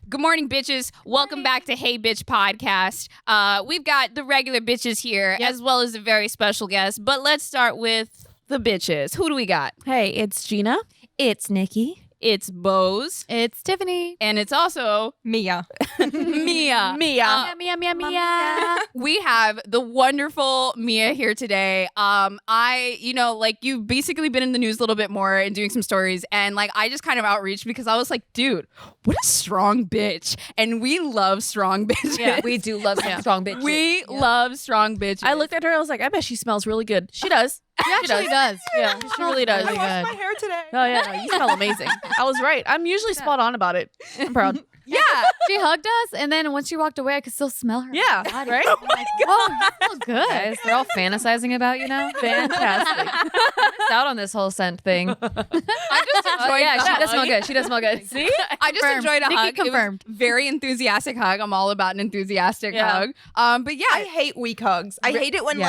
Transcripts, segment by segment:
Good morning, bitches. Welcome back to Hey Bitch Podcast. We've got the regular bitches here, as well as a very special guest. But let's start with the bitches. Who do we got? Hey, it's Gina. It's Nikki. It's Bose. It's Tiffany. And it's also Mia. Mia. Mia. We have the wonderful Mia here today. You've basically been in the news a little bit more and doing some stories. And I just kind of outreached because I was like, dude, what a strong bitch. And we love strong bitches. Yeah, we do love strong bitches. We love strong bitches. I looked at her. I was like, I bet she smells really good. She does. She actually does. Yeah, she really does. I washed my hair today. Oh yeah, no, you smell amazing. I was right. I'm usually spot on about it. I'm proud. Yeah. She hugged us, and then when she walked away, I could still smell her. Yeah, body. right? Oh my God. You smell good. Guys, they're all fantasizing about you now. Fantastic. Missed out on this whole scent thing. I just enjoyed She does smell good. She does smell good. See? I just Confirmed. enjoyed a Nikki hug. confirmed. It was very enthusiastic hug. I'm all about an enthusiastic hug. But yeah. I hate weak hugs. I hate it when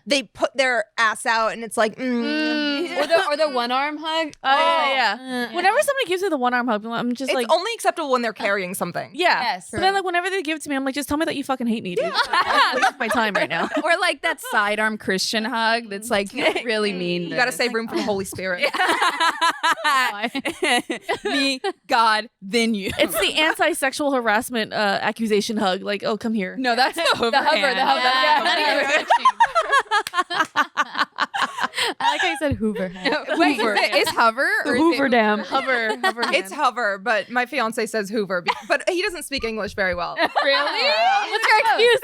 they put their ass out and it's like, Or the one arm hug. Yeah. Whenever somebody gives me the one arm hug, I'm just it's like, only acceptable when they're carrying something. yeah. Yes. But then whenever they give it to me, I'm like, just tell me that you fucking hate me, dude. I'm wasting my time right now. Or that sidearm Christian hug that's you really mean You got to save room for the Holy Spirit. me, God, then you. It's the anti-sexual harassment accusation hug. Like, oh, come here. No, that's the hover. The hover. hand. The hover. Yeah. Yeah. I like how you said Hoover. Wait, Hoover. is hover The or Hoover is it Dam. Hover. It's hover, but my fiance says Hoover, but he doesn't speak English very well. Really? What's your excuse?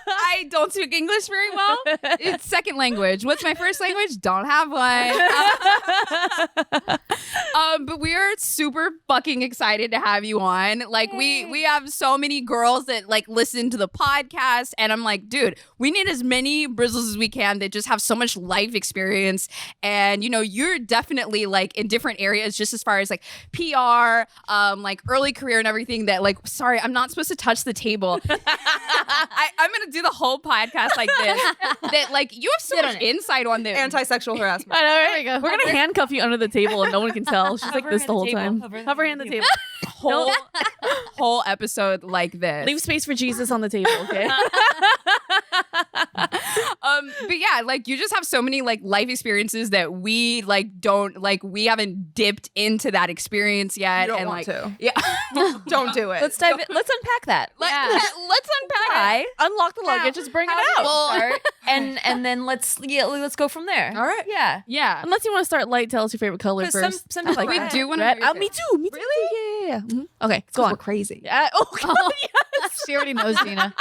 I don't speak English very well. It's second language. What's my first language? Don't have one. But we are super fucking excited to have you on. We have so many girls that listen to the podcast, and I'm like, dude, we need as many Brizzles as we can that just have so much life experience. And you're definitely in different areas, just as far as PR, early career and everything. That sorry, I'm not supposed to touch the table. I'm gonna do the whole podcast like this. That you have so much insight on this. Anti-sexual harassment. I know, right? There we go. We're gonna handcuff you under the table and no one can tell. She's like this the whole time. Hover hand the table. whole episode like this. Leave space for Jesus on the table, okay? But yeah, you just have so many life experiences that we don't we haven't dipped into that experience yet. You don't and want to. Yeah. Don't do it. Let's dive in. Let's unpack that. Let's unpack Why? it. Unlock the luggage, just bring it out. Start, and then let's go from there. All right. Yeah. Yeah. Unless you want to start light, tell us your favorite color first. Some people We like do want Red? to. Me too. Me too. Really? Yeah. Mhm. Okay, go We're on. crazy. Yeah. Oh, God, yes. She already knows, Gina.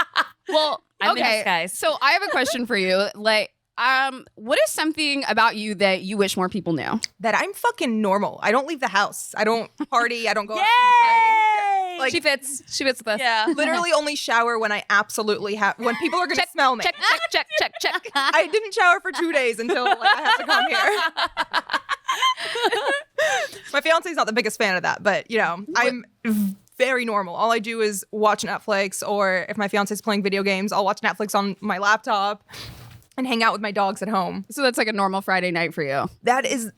Well, I'm in okay. disguise. So I have a question for you. What is something about you that you wish more people knew? That I'm fucking normal. I don't leave the house. I don't party. I don't go out. Yay! She fits. She fits with us. Yeah. Literally only shower when I absolutely have, when people are going to smell me. Check. I didn't shower for 2 days until I had to come here. My fiance's not the biggest fan of that, but I'm very normal. All I do is watch Netflix, or if my fiance's playing video games, I'll watch Netflix on my laptop and hang out with my dogs at home. So that's a normal Friday night for you. That is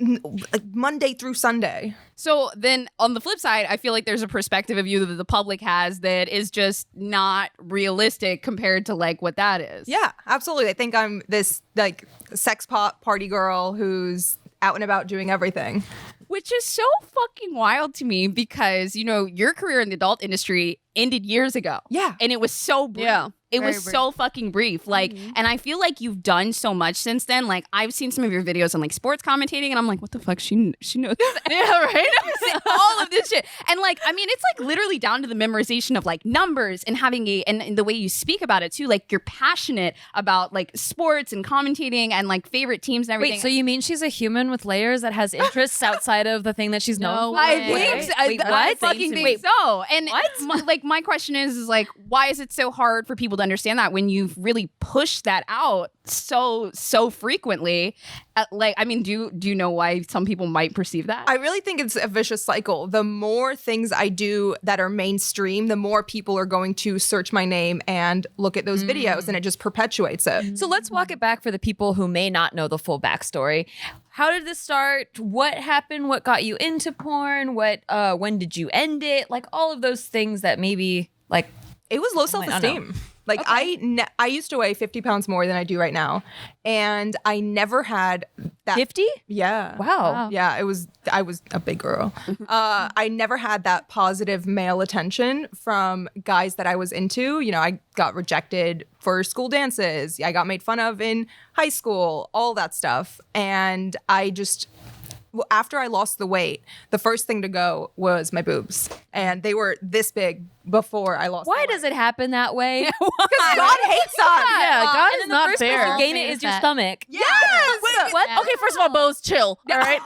Monday through Sunday. So then on the flip side, I feel like there's a perspective of you that the public has that is just not realistic compared to what that is. Yeah, absolutely. I think I'm this sex pop party girl who's out and about doing everything. Which is so fucking wild to me because, your career in the adult industry ended years ago. Yeah. And it was so brief. Yeah. It Very was brief. so fucking brief. And I feel like you've done so much since then. I've seen some of your videos on sports commentating and I'm like, what the fuck? She knows. Yeah, right? All of this shit. And it's literally down to the memorization of numbers and having and the way you speak about it too. You're passionate about sports and commentating and favorite teams and everything. Wait, so you mean she's a human with layers that has interests outside of the thing that she's known for? I Wait, think so. wait, I what? fucking think Wait, so. And what? my question is why is it so hard for people to understand that when you've really pushed that out so frequently? Do you know why some people might perceive that? I really think it's a vicious cycle. The more things I do that are mainstream, the more people are going to search my name and look at those videos, and it just perpetuates it. So let's walk it back for the people who may not know the full backstory. how did this start? What happened? What got you into porn? When did you end it? Like all of those things that maybe like It was low self-esteem. Like I used to weigh 50 pounds more than I do right now, and I never had that. 50? Yeah. Wow. Yeah, I was a big girl. I never had that positive male attention from guys that I was into. You know, I got rejected for school dances. I got made fun of in high school, all that stuff. And I just, after I lost the weight, the first thing to go was my boobs. And they were this big before I lost Why the does it happen that way? Because God hates us. Yeah, God and is then not the first place fair. to gain it is your Fat. stomach. Yes. What? Okay, first of all, Bose, chill. All right.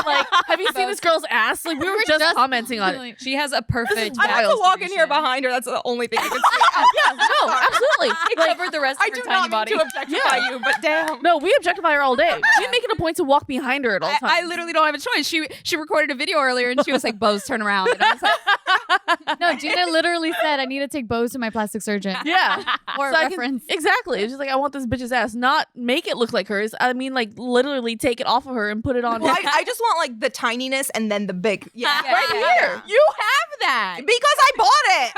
Like, have you seen this girl's ass? Like, we were just commenting on it. She has a perfect I have to bowel walk in here distribution. behind her. That's the only thing you can see. Yeah, no, absolutely. It Like, covered the rest I of her do tiny not mean body. to objectify you, but damn. no, we objectify her all day. We make it a point to walk behind her at all times. I literally don't have a choice. She recorded a video earlier and she was like, Bose, turn around. And I was like, No, Gina literally said I need to take Bose to my plastic surgeon. Yeah. For So I can- reference. exactly. It's just like, I want this bitch's ass. Not make it look like hers. I mean, like, literally take it off of her and put it on. Well, I just want like the tininess and then the big. Yeah. right here. you have that. Because I bought it.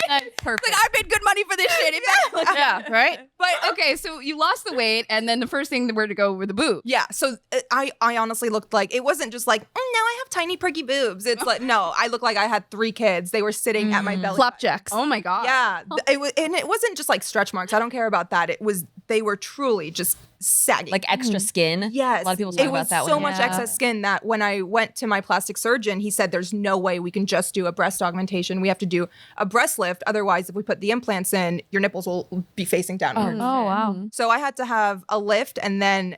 That's perfect. Like, I paid good money for this shit. Yeah, right? But okay, so you lost the weight, and then the first thing that were to go were the boobs. Yeah. So I honestly looked like, it wasn't just like, now I have tiny perky boobs. It's like, no, I looked like I had 3 kids. They were sitting at my belly. Flapjacks. Oh my god. Yeah. It was, and it wasn't just like stretch marks. I don't care about that. They were truly just sagging. Like extra skin. Yes. A lot of people talk it about was that so one. much excess skin that when I went to my plastic surgeon, he said there's no way we can just do a breast augmentation. We have to do a breast lift. Otherwise, if we put the implants in, your nipples will be facing downward. Oh wow. So I had to have a lift and then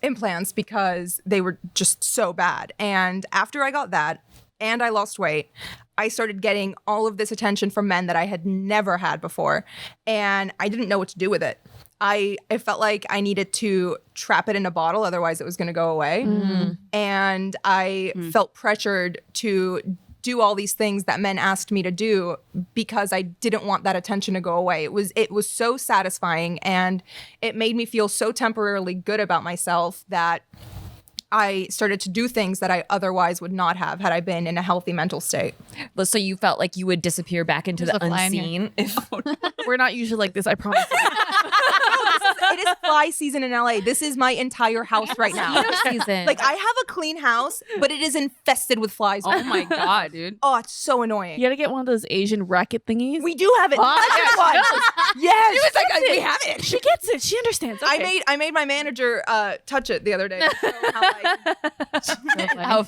implants because they were just so bad. And after I got that and I lost weight, I started getting all of this attention from men that I had never had before. And I didn't know what to do with it. I felt like I needed to trap it in a bottle, otherwise it was going to go away. And I felt pressured to do all these things that men asked me to do because I didn't want that attention to go away. It was so satisfying, and it made me feel so temporarily good about myself that I started to do things that I otherwise would not have had I been in a healthy mental state. So you felt like you would disappear back into There's the a fly in here. unseen. We're not usually like this, I promise. It is fly season in LA. This is my entire house right now. Mosquito season. Like, I have a clean house, but it is infested with flies. Oh my god, dude. Oh, it's so annoying. You gotta get one of those Asian racket thingies. We do have it. Yes. It was like, we have it. She gets it. She understands. Okay. I made my manager touch it the other day. So how, like, how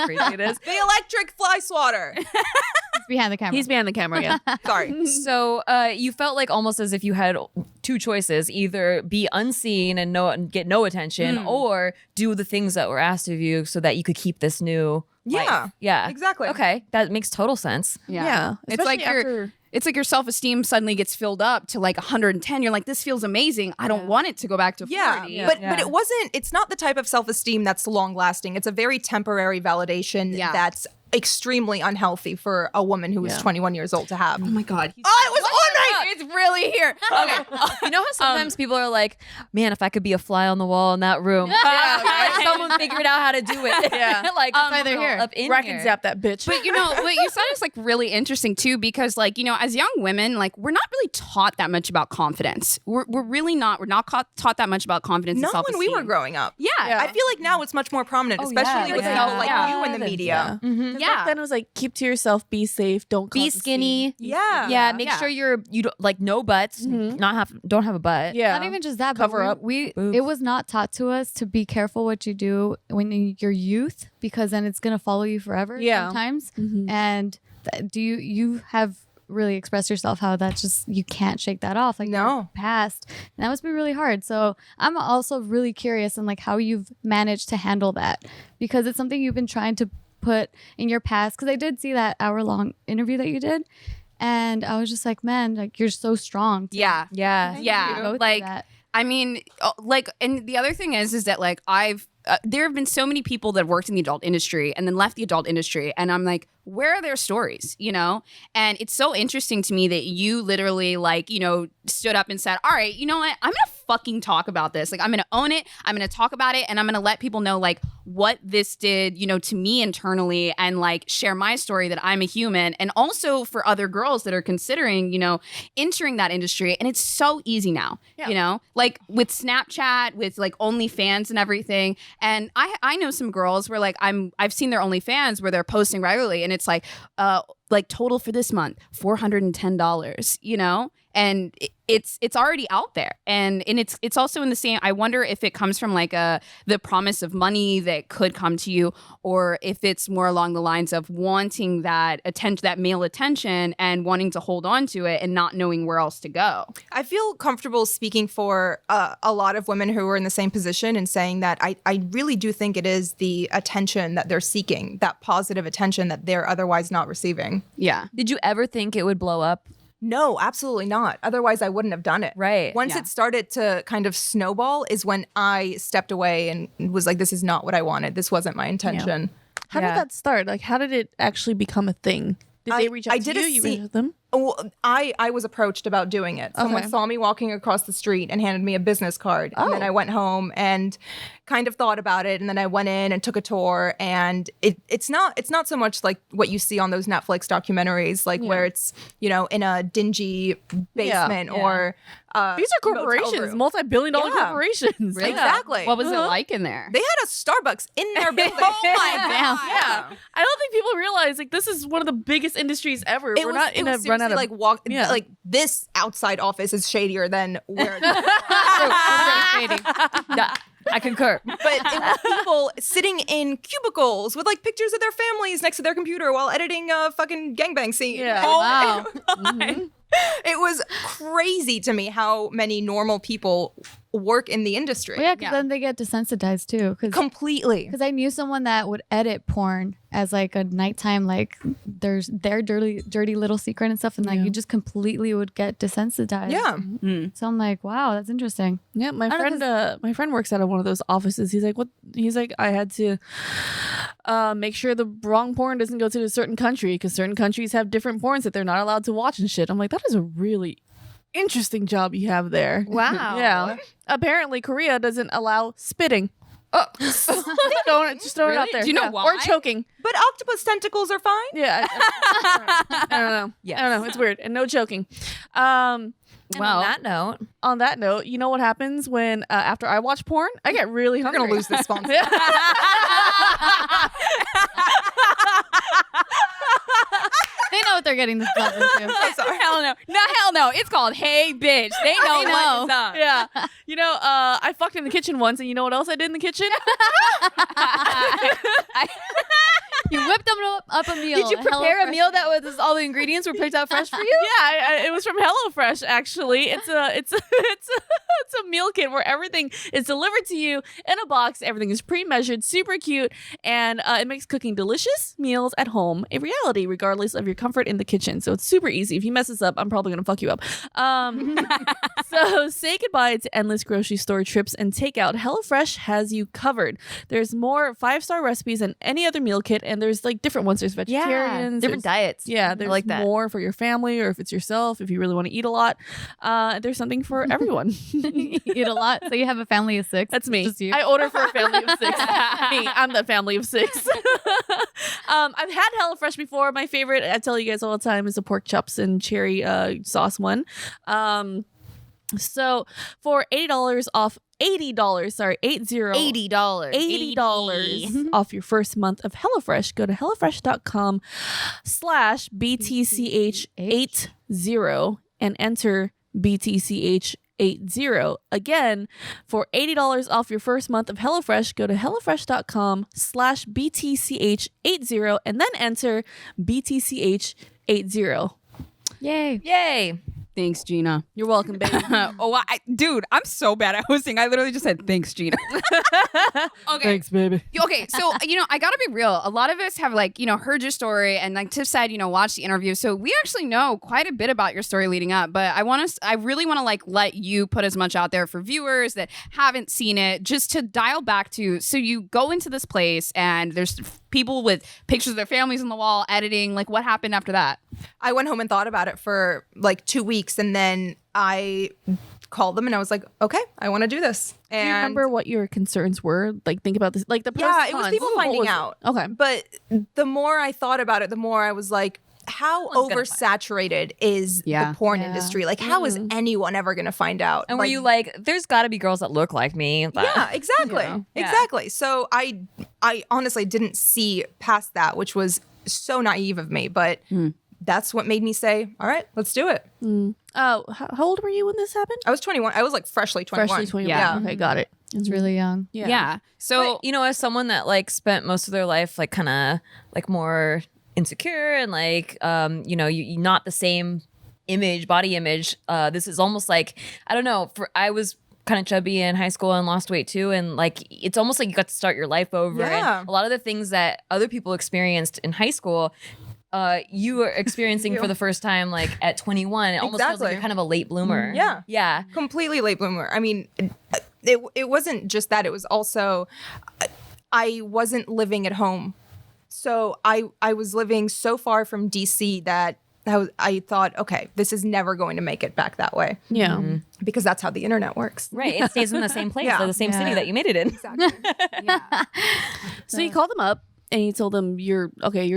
crazy it is. the electric fly swatter. It's behind the camera. He's behind the camera, yeah. Sorry. So you felt like almost as if you had 2 choices: either be unseen and get no attention, or do the things that were asked of you so that you could keep this new Yeah. life. Yeah, Exactly. Okay, that makes total sense. Yeah. It's like Especially it's like your self-esteem suddenly gets filled up to like 110. You're like, this feels amazing. I don't want it to go back to 40. Yeah, but it wasn't. It's not the type of self-esteem that's long lasting. It's a very temporary validation that's extremely unhealthy for a woman who is 21 years old to have. Oh my god. Oh, it was on right. It's really here. Okay. You know how sometimes people are like, "Man, if I could be a fly on the wall in that room, someone figured out how to do it." Yeah. like why they're here. up in Rack here. and zap that bitch. But you know, what you said is like really interesting too, because like, you know, as young women, like we're not really taught that much about confidence. We're really not. We're not taught that much about confidence and Not self-esteem. when we were growing up. Yeah. I feel like now it's much more prominent, especially with yeah. people like Yeah. you in the media. Yeah. Back then it was like, keep to yourself, be safe, don't Be cause a skinny. Yeah. Yeah, make Yeah. sure you don't like no butts, don't have a butt. scene. Yeah. Not even just that, Cover but up boobs. it was not taught to us to be careful what you do when you're youth, because then it's gonna follow you forever. Yeah. Sometimes, and do you have really expressed yourself how that's just you can't shake that off like No. your past, and that must be really hard. So I'm also really curious in like how you've managed to handle that, because it's something you've been trying to put in your past. Because I did see that hour-long interview that you did, and I was just like, man, like you're so strong. Yeah. Yeah. Yeah. Go through Like, that. I mean, like, and the other thing is that like there have been so many people that worked in the adult industry and then left the adult industry, and I'm like, where are their stories, you know? And it's so interesting to me that you literally like, you know, stood up and said, all right, you know what? I'm going to fucking talk about this. Like, I'm going to own it. I'm going to talk about it. And I'm going to let people know like what this did, you know, to me internally, and like share my story that I'm a human, and also for other girls that are considering, you know, entering that industry. And it's so easy now, you know, like with Snapchat, with like OnlyFans and everything. And I know some girls where like I've seen their OnlyFans where they're posting regularly, and it's like total for this month, $410, you know? And it's already out there, and it's also in the same. I wonder if it comes from like the promise of money that could come to you, or if it's more along the lines of wanting that attention, that male attention, and wanting to hold on to it and not knowing where else to go. I feel comfortable speaking for a lot of women who are in the same position and saying that I really do think it is the attention that they're seeking, that positive attention that they're otherwise not receiving. Yeah. Did you ever think it would blow up? No, absolutely not. Otherwise, I wouldn't have done it. Right. Once Yeah. it started to kind of snowball is when I stepped away and was like, this is not what I wanted. This wasn't my intention. How did that start? Like, how did it actually become a thing? Did they reach out to you? You reached out to them? Well, I was approached about doing it. Someone Okay. saw me walking across the street and handed me a business card. And then I went home and kind of thought about it. And then I went in and took a tour. And it's not so much like what you see on those Netflix documentaries, like where it's, you know, in a dingy basement or These are motel corporations, room. multi-billion-dollar Yeah. corporations. Really? Exactly. What was it like in there? They had a Starbucks in their building. Oh my God. Yeah. I don't think people realize like this is one of the biggest industries ever. We're not in a run out of like walk. Yeah. Like this outside office is shadier than where. Yeah, I concur. But it was people sitting in cubicles with like pictures of their families next to their computer while editing a fucking gangbang scene. Yeah. Oh, wow. It was crazy to me how many normal people work in the industry. Well, yeah, because then they get desensitized too. Completely. Because I knew someone that would edit porn as like a nighttime, like there's their dirty little secret and stuff, and like you just completely would get desensitized. Yeah. So I'm like, wow, that's interesting. Yeah, my friend works out of one of those offices. He's like, what? He's like, I had to make sure the wrong porn doesn't go to a certain country because certain countries have different porns that they're not allowed to watch and shit. I'm like, that is a really interesting job you have there. Wow. Yeah. Apparently, Korea doesn't allow spitting. Just throwing it out there. Do you know Yeah. why? Or choking. But octopus tentacles are fine. Yeah. I don't know. Yes. I don't know. It's weird. And no choking. And Well, on that note, On that note, you know what happens when after I watch porn? I get really hungry. We're gonna lose this sponsor. They know what they're getting this into. I'm sorry. hell no. No, hell no. It's called Hey Bitch. They know what is up. Yeah. You know, I fucked in the kitchen once, and you know what else I did in the kitchen? You whipped them up a meal. did you prepare a meal that was all the ingredients were picked out fresh for you? Yeah, it was from HelloFresh. Actually, it's a meal kit where everything is delivered to you in a box. Everything is pre-measured, super cute, and it makes cooking delicious meals at home a reality, regardless of your comfort in the kitchen. So it's super easy. If you mess this up, I'm probably gonna fuck you up. So say goodbye to endless grocery store trips and takeout. HelloFresh has you covered. There's more 5-star recipes than any other meal kit, and there's like different ones. There's vegetarians, different there's- diets. Yeah, there's like that. more for your family, or if it's yourself, if you really want to eat a lot. There's something for everyone. You eat a lot, so you have a family of 6. That's me. Just you. I order for a family of 6. Me, I'm the family of 6. I've had HelloFresh before. My favorite, I tell you guys all the time, is the pork chops and cherry sauce one. So for $80 off, $80, sorry, $80 $80 off your first month of HelloFresh. Go to HelloFresh.com/BTCH80 and enter BTCH80. Again, for $80 off your first month of HelloFresh, go to HelloFresh.com/BTCH80 and then enter BTCH80. Yay. Yay. Thanks, Gina. You're welcome, baby. Dude, I'm so bad at hosting. I literally just said, thanks, Gina. Okay. baby. Okay, so I gotta be real. A lot of us have heard your story, and like Tiff said, watched the interview. So we actually know quite a bit about your story leading up. But I really want to let you put as much out there for viewers that haven't seen it, just to dial back to. So you go into this place, and there's people with pictures of their families on the wall, editing. Like, what happened after that? I went home and thought about it for like 2 weeks, and then I called them and I was like, okay, I want to do this. And Do you remember what your concerns were? Like, think about this. Like, the pros yeah, and it was cons. people What finding was it? out. Okay. But the more I thought about it, the more I was like, how Someone's gonna oversaturated is Yeah. the porn Yeah. industry? Like, how is anyone ever going to find out? And were you like, there's got to be girls that look like me? Yeah, exactly. Yeah. Exactly. So I honestly didn't see past that, which was so naive of me, but that's what made me say, all right, let's do it. How old were you when this happened? I was 21. I was like freshly 21. Freshly 21. Yeah. Okay, got it. It's really young. Yeah. So But, as someone that spent most of their life kind of more insecure and you not the same body image. This is almost like, I don't know, I was kind of chubby in high school and lost weight too, and it's almost like you got to start your life over. Yeah. And a lot of the things that other people experienced in high school, you were experiencing for the first time at 21. It almost feels like Exactly. you're kind of a late bloomer. Yeah. Yeah. Completely late bloomer. I mean, it wasn't just that. It was also, I wasn't living at home. So I was living so far from DC that I thought, okay, this is never going to make it back that way. Yeah. Because that's how the internet works. Right. It stays in the same place Yeah. or the same city Yeah. that you made it in. Exactly. So you called them up and you told them you're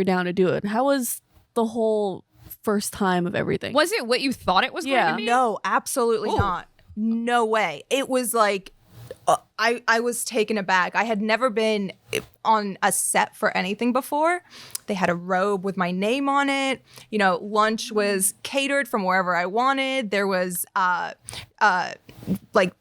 down to do it. How was the whole first time of everything? was it what you thought it was going Yeah. to be? No, absolutely not. No way. It was like, I was taken aback. I had never been on a set for anything before. They had a robe with my name on it. Lunch was catered from wherever I wanted. There was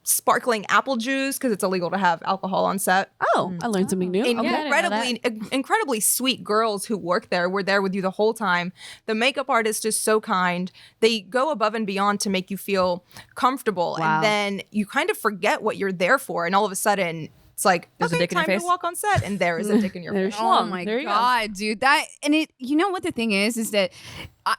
sparkling apple juice because it's illegal to have alcohol on set. Oh, I learned something new. Okay. Incredibly sweet girls who work there were there with you the whole time. The makeup artist is so kind. They go above and beyond to make you feel comfortable. Wow. And then you kind of forget what you're there for. And all of a sudden, it's like, There's a okay, dick in your time to face. walk on set. And there is a dick in your There's face. Oh Schlong. my There you go. God, dude. That, and it, you know what the thing is that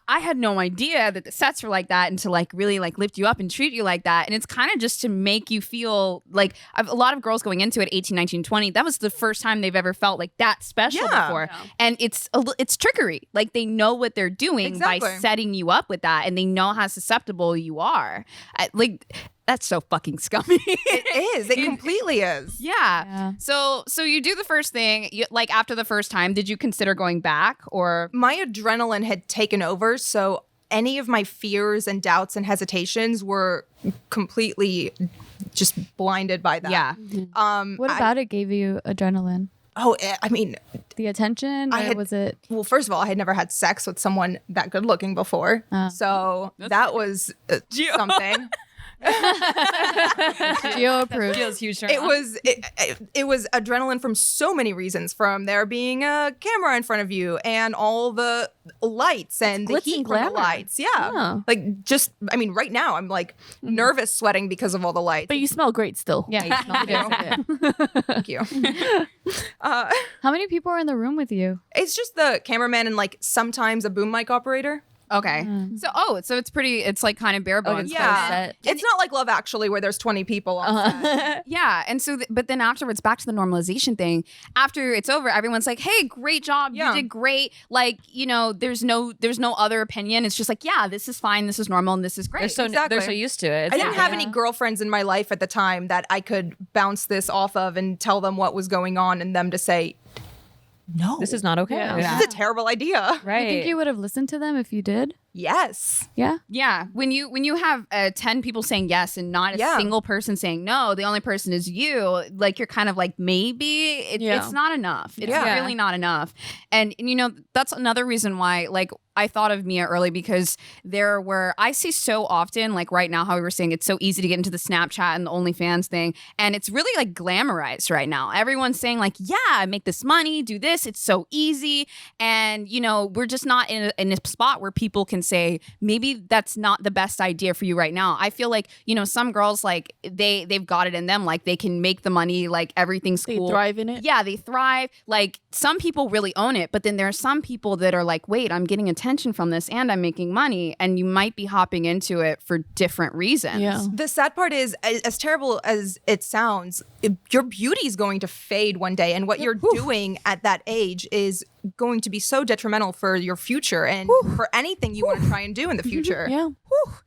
I had no idea that the sets were like that and to really lift you up and treat you like that. And it's kind of just to make you feel like a lot of girls going into it 18, 19, 20, that was the first time they've ever felt like that special Yeah. before. And it's trickery. Like they know what they're doing by Exactly. setting you up with that, and they know how susceptible you are. That's so fucking scummy. It is. It completely is. Yeah. So you do the first thing. After the first time, did you consider going back or? My adrenaline had taken over. So any of my fears and doubts and hesitations were completely just blinded by that. Yeah. What about it gave you adrenaline? I mean, The attention? Or was it? well, first of all, I had never had sex with someone that good looking before. So that was something. Geo approved. Feels huge. It was adrenaline from so many reasons, from there being a camera in front of you and all the lights and the glitz heat and from the glamour. lights. Yeah. Yeah. Right now I'm nervous sweating because of all the lights. But you smell great still. Yeah, you smell good. Thank you. How many people are in the room with you? It's just the cameraman and sometimes a boom mic operator. Okay. So it's pretty. It's kind of bare bones. Yeah. It's not like Love Actually where there's 20 people on set. Yeah. And so, but then afterwards, back to the normalization thing. After it's over, everyone's like, "Hey, great job! Yeah. You did great!" There's no other opinion. It's just yeah, this is fine, this is normal, and this is great. They're so used to it. I didn't have any girlfriends in my life at the time that I could bounce this off of and tell them what was going on and them to say, no, This is not okay. Yeah. this is a terrible idea. Right. I think you would have listened to them if you did. Yes. Yeah. Yeah, when you have 10 people saying yes and not a Yeah. single person saying no, the only person is you. You're kind of maybe it's not enough. It's Yeah. really not enough. And that's another reason why I thought of Mia early, because I see so often right now how we were saying it's so easy to get into the Snapchat and the OnlyFans thing, and it's really glamorized right now. Everyone's saying yeah, make this money, do this. It's so easy, and we're just not in a spot where people can and say, maybe that's not the best idea for you right now. I feel like, some girls, like they've got it in them. Like they can make the money, like everything's They cool. thrive in it. Yeah, they thrive. Like some people really own it, but then there are some people that are like, wait, I'm getting attention from this and I'm making money. And you might be hopping into it for different reasons. Yeah. The sad part is, as terrible as it sounds, your beauty is going to fade one day, and what you're doing at that age is going to be so detrimental for your future and for anything you want to try and do in the future. Yeah.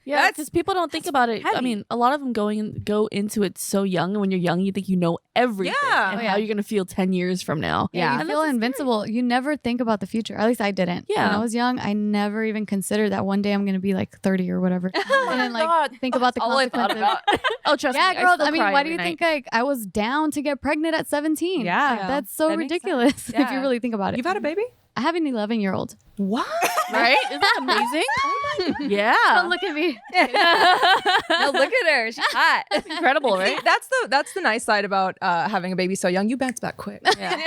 Yeah, because people don't think about it. I mean, a lot of them go into it so young, and when you're young, you think you know everything Yeah. and how you're gonna feel 10 years from now. Yeah, you feel invincible. You never think about the future. At least I didn't. Yeah. When I was young, I never even considered that one day I'm going to be like 30 or whatever. And then like think about the All I thought consequences. about. Oh, trust Yeah, me. girl. still I mean, cry why do every you night. think like I was down to get pregnant at 17? Yeah. That's so That makes ridiculous sense. if Yeah. you really think about it. You've had a baby? I have an 11-year-old. What? Right? Isn't that amazing? Don't Yeah. look at me. No, look at her. She's hot. Incredible, right? That's the nice side about having a baby so young. You bounce back quick. Yeah.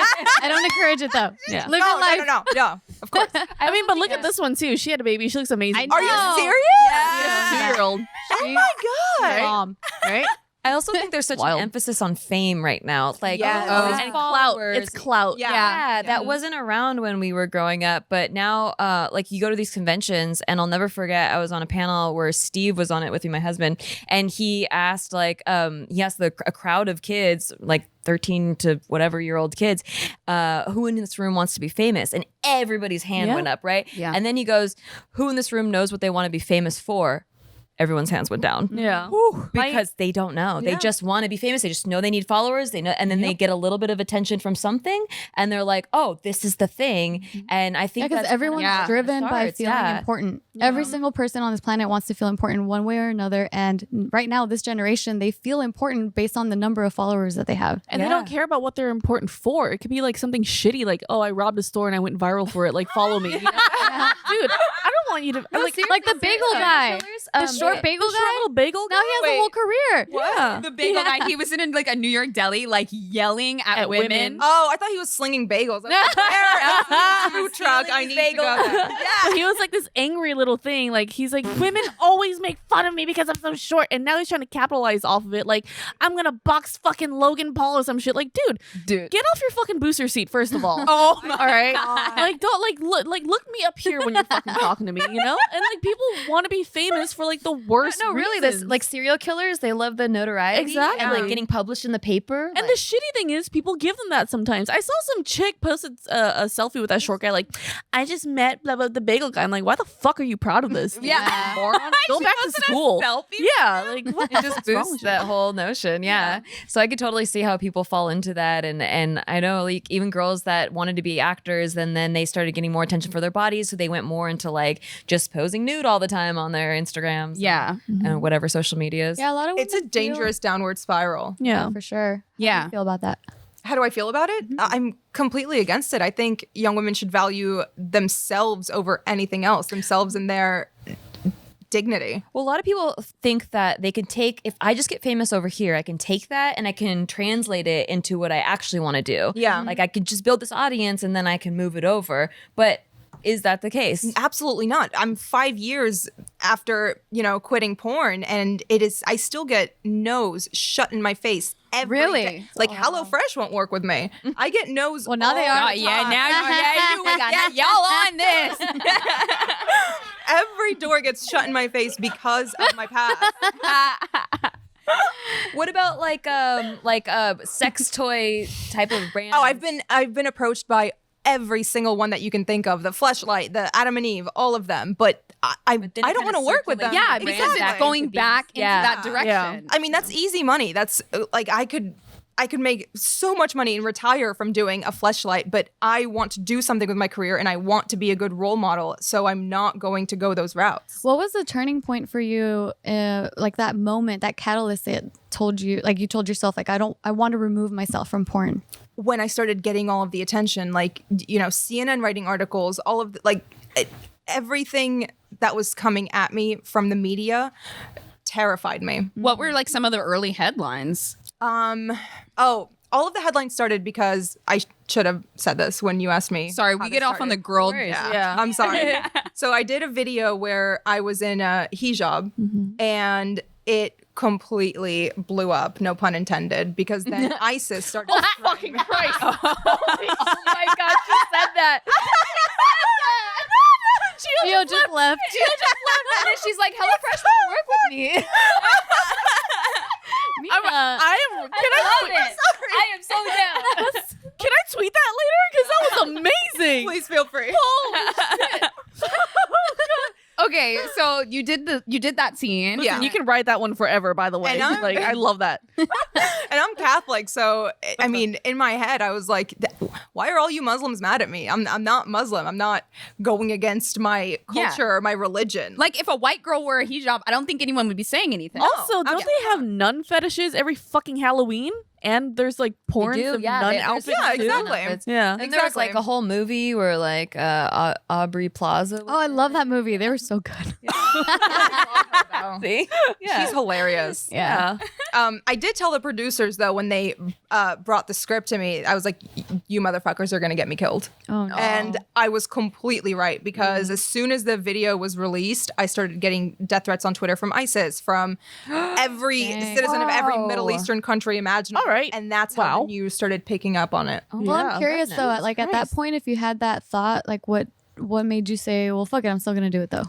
I don't encourage it though. Yeah. Live your life. No, of course. I mean, but look at this one too. She had a baby. She looks amazing. I Are you No. serious? Yeah. 2-year-old. Oh my God. Mom. Right? I also think there's such Wild. an emphasis on fame right now. Like, Yes. and Clout. followers. It's clout. Yeah, that wasn't around when we were growing up, but now, like you go to these conventions, and I'll never forget. I was on a panel where Steve was on it with me, my husband, and he asked a crowd of kids, like 13 to whatever year old kids, who in this room wants to be famous, and everybody's hand went up, right? Yeah. And then he goes, "Who in this room knows what they want to be famous for?" Everyone's hands went down. Yeah. Because they don't know. They just want to be famous. They just know they need followers. They know, and then they get a little bit of attention from something, and they're like, "Oh, this is the thing." And I think Yeah, because that's everyone's kinda how it driven by starts, feeling yeah. important. Every single person on this planet wants to feel important one way or another. And right now, this generation, they feel important based on the number of followers that they have. And they don't care about what they're important for. It could be like something shitty, like, oh, I robbed a store and I went viral for it. Like, follow me. You know? Dude, I don't want you to. Like the bagel guy, the short bagel short guy. little bagel Now he has a whole career. Yeah. The bagel guy, he was in like a New York deli, like yelling at women. Oh, I thought he was slinging bagels. Like, where is the food truck? I need to go there. So he was like this angry little thing. Like, he's like, women always make fun of me because I'm so short. And now he's trying to capitalize off of it. Like, I'm going to box fucking Logan Paul or some shit. Like, dude, get off your fucking booster seat, first of all. Oh my All right. Like, don't look me up here when you're fucking talking to me, you know? And like, people want to be famous for like the worst. No, really, this reasons. like serial killers, they love the notoriety and Exactly. like getting published in the paper. And the shitty thing is, people give them that sometimes. I saw some chick posted a selfie with that short guy, like, I just met blah, blah, the bagel guy. I'm like, why the fuck are you proud of this? Yeah. Moron? Go back to school. selfie. Yeah, like what it just boosts that whole notion. Yeah. So I could totally see how people fall into that. And I know like even girls that wanted to be actors, and then they started getting more attention for their bodies. So they went more into like just posing nude all the time on their Instagrams. Yeah. And whatever social medias. Yeah, a lot of It's a women dangerous downward spiral. Yeah. for sure. How do Yeah. you feel about that? How do I feel about it? I'm completely against it. I think young women should value themselves over anything else, themselves and their dignity. Well, a lot of people think that they can take, if I just get famous over here, I can take that and I can translate it into what I actually want to do. Yeah. Like I could just build this audience and then I can move it over. But is that the case? Absolutely not. I'm 5 years after, quitting porn, and I still get no's shut in my face every Really? day. Like HelloFresh won't work with me. I get no's. Well, now they all are. the Yeah, time. now y'all on this. Every door gets shut in my face because of my past. What about like sex toy type of brand? Oh, I've been approached by every single one that you can think of, the Fleshlight, the Adam and Eve, all of them. But I then it don't kinda want to work with them. circulates Yeah, the because brand it's back going into being- back into Yeah. that direction. Yeah. I mean, that's easy money. That's like I could make so much money and retire from doing a Fleshlight, but I want to do something with my career and I want to be a good role model. So I'm not going to go those routes. What was the turning point for you? Like that moment, that catalyst that told you, like you told yourself, like I want to remove myself from porn. When I started getting all of the attention, like, CNN writing articles, all of everything that was coming at me from the media terrified me. What were like some of the early headlines? all of the headlines started because I should have said this when you asked me. Sorry, how we this get off on the started. girl. Yeah. I'm sorry. So I did a video where I was in a hijab and it completely blew up, no pun intended, because then ISIS started. Fucking Christ. Oh my god, she said that. Gio just left. And then she's like, HelloFresh won't work with me. I am. Can I am so down. Can I tweet that later? Because that was amazing. Please feel free. Okay, so you did that scene. Yeah. You can write that one forever. By the way, And I'm- like I love that. And I'm Catholic, so I mean, in my head, I was like, "Why are all you Muslims mad at me? I'm not Muslim. I'm not going against my culture or my religion." Like if a white girl wore a hijab, I don't think anyone would be saying anything. Also, don't they have nun fetishes every fucking Halloween? And there's like porn of nun outfits. Yeah, too? exactly. Yeah. And there was like a whole movie where like Aubrey Plaza. Oh, I love that movie. They were so good. See? Yeah. She's hilarious. Yeah. I did tell the producers though when they brought the script to me, I was like, "You motherfuckers are gonna get me killed." Oh, no. And I was completely right because as soon as the video was released, I started getting death threats on Twitter from ISIS, from every citizen of every Middle Eastern country imaginable. All right. And that's how the news started picking up on it. Well, I'm curious though, like at that point, if you had that thought, like what made you say, well, fuck it, I'm still gonna do it though?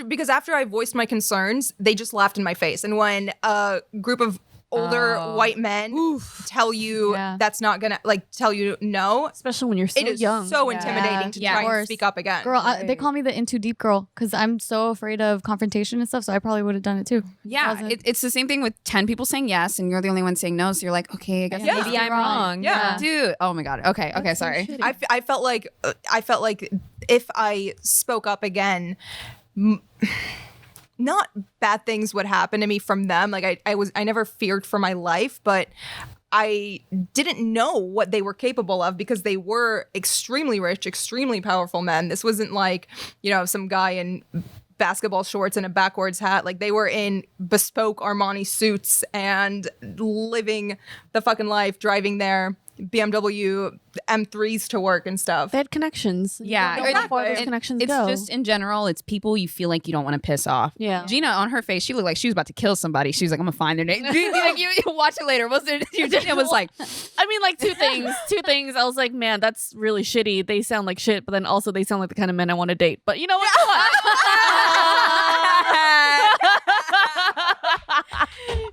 Because after I voiced my concerns, they just laughed in my face. And when a group of older white men tell you that's not gonna tell you no, Especially when you're so it is young. so intimidating to Yeah. try Of and course. speak up again. Girl, they call me the in too deep girl because I'm so afraid of confrontation and stuff. So I probably would have done it too. Yeah, it's the same thing with 10 people saying yes and you're the only one saying no. So you're like, okay, I guess Yeah. Maybe I'm wrong. Yeah. Dude, oh my God. Okay, sorry. I felt like if I spoke up again, not bad things would happen to me from them. Like I never feared for my life, but I didn't know what they were capable of because they were extremely rich, extremely powerful men. This wasn't like, some guy in basketball shorts and a backwards hat. Like they were in bespoke Armani suits and living the fucking life, driving their BMW M3s to work and stuff. They had connections. Yeah, You don't know where those It- connections it's go. just in general, it's people you feel like you don't want to piss off. Yeah. Gina, on her face, she looked like she was about to kill somebody. She was like, "I'm gonna find their name." you watch it later. Was it? Gina was like, I mean, like two things. I was like, man, that's really shitty. They sound like shit, but then also they sound like the kind of men I want to date. But you know what? Come on.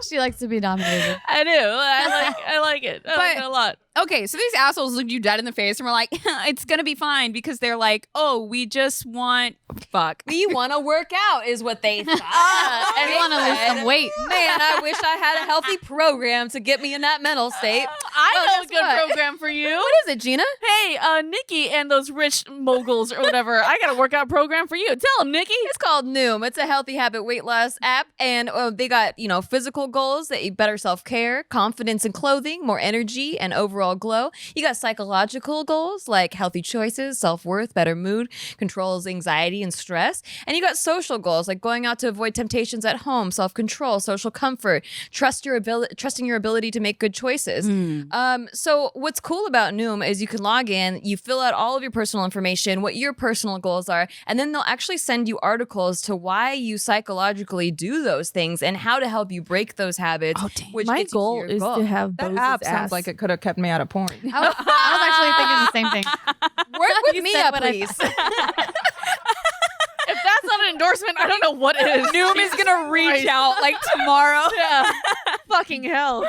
She likes to be dominated. I do. I like it. I like it a lot. okay, so these assholes looked you dead in the face and were like, "It's gonna be fine," because they're like, "Oh, we just want fuck." We want to work out is what they thought. I want to lose some weight. Man, I wish I had a healthy program to get me in that mental state. I Well, know a guess good what? program for you. What is it, Gina? Hey, Nikki and those rich moguls or whatever. I got a workout program for you. Tell them, Nikki. It's called Noom. It's a healthy habit weight loss app, and they got physical goals, that better self care, confidence in clothing, more energy, and overall glow. You got psychological goals like healthy choices, self worth, better mood, controls anxiety and stress, and you got social goals like going out to avoid temptations at home, self control, social comfort, trusting your ability to make good choices. So what's cool about Noom is you can log in, you fill out all of your personal information, what your personal goals are, and then they'll actually send you articles to why you psychologically do those things and how to help you break those habits. Oh, dang. My Which gets you to goal your is goal. to have That Bose's app ass. sounds like it could have kept me out of porn. I was actually thinking the same thing. Work with You Mia, said what I please. If that's not an endorsement, I don't know what is. Noom is gonna reach out like tomorrow. Yeah. Fucking hell.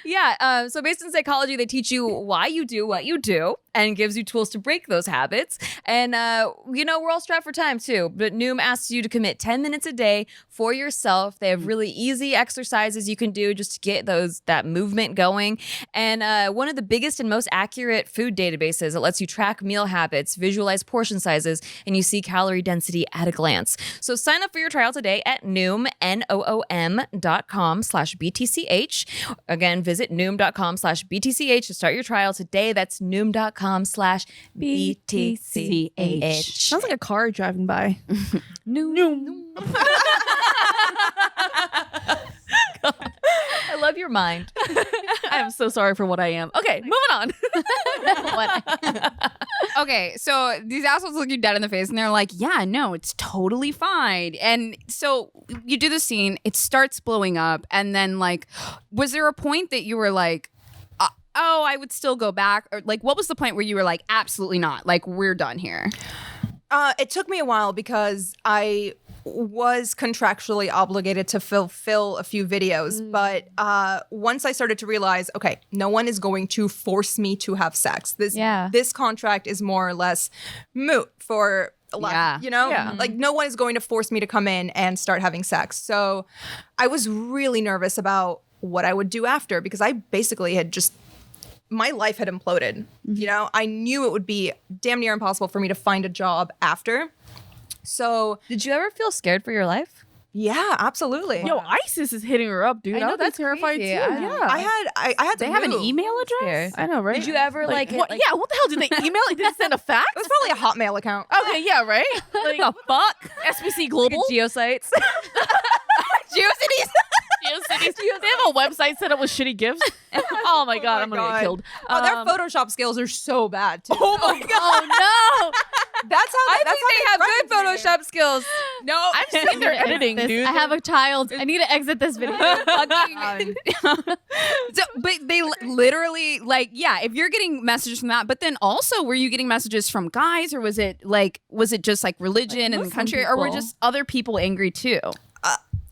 Yeah. So based in psychology, they teach you why you do what you do and gives you tools to break those habits. And, we're all strapped for time too. But Noom asks you to commit 10 minutes a day for yourself. They have really easy exercises you can do just to get that movement going. And one of the biggest and most accurate food databases. It lets you track meal habits, visualize portion sizes, and you see calorie density at a glance. So sign up for your trial today at Noom, Noom.com/BTCH. Again, visit Noom.com/BTCH to start your trial today. That's Noom.com/BTCH. Sounds like a car driving by. Noom. I love love your mind. I am so sorry for what I am. Okay, moving on. Okay, so these assholes look you dead in the face and they're like, yeah, no, it's totally fine. And so you do the scene, it starts blowing up, and then like, was there a point that you were like, oh, I would still go back? Or like, what was the point where you were like, absolutely not, like, we're done here? It took me a while because I was contractually obligated to fulfill a few videos. But once I started to realize, okay, no one is going to force me to have sex. This contract is more or less moot for a lot, you know? Yeah. Like no one is going to force me to come in and start having sex. So I was really nervous about what I would do after because I basically had just my life had imploded. You know, I knew it would be damn near impossible for me to find a job after. So, Did you ever feel scared for your life? yeah, absolutely. Yo, ISIS is hitting her up, dude. I know, I would be that's terrified crazy. too. Yeah. I had to They have an move. email address? Scared. I know, right? Did you ever like what? Yeah, what the hell? Did they email? Did they send a fax? It was probably a Hotmail account. Okay, yeah, right? Like, the fuck? SBC Global? Geosites? GeoCities? GeoCities. They have a website set up with shitty gifts. Oh my god, I'm gonna get killed. Oh, their Photoshop skills are so bad too. Oh my god. Oh no! That's how I that's think they have good Photoshop skills. No, I've seen their editing, This- dude. I have a child. I need to exit this video. So, but they literally like, yeah, if you're getting messages from that, but then also were you getting messages from guys, or was it just like religion and the Muslim country, or were people. just other people angry too?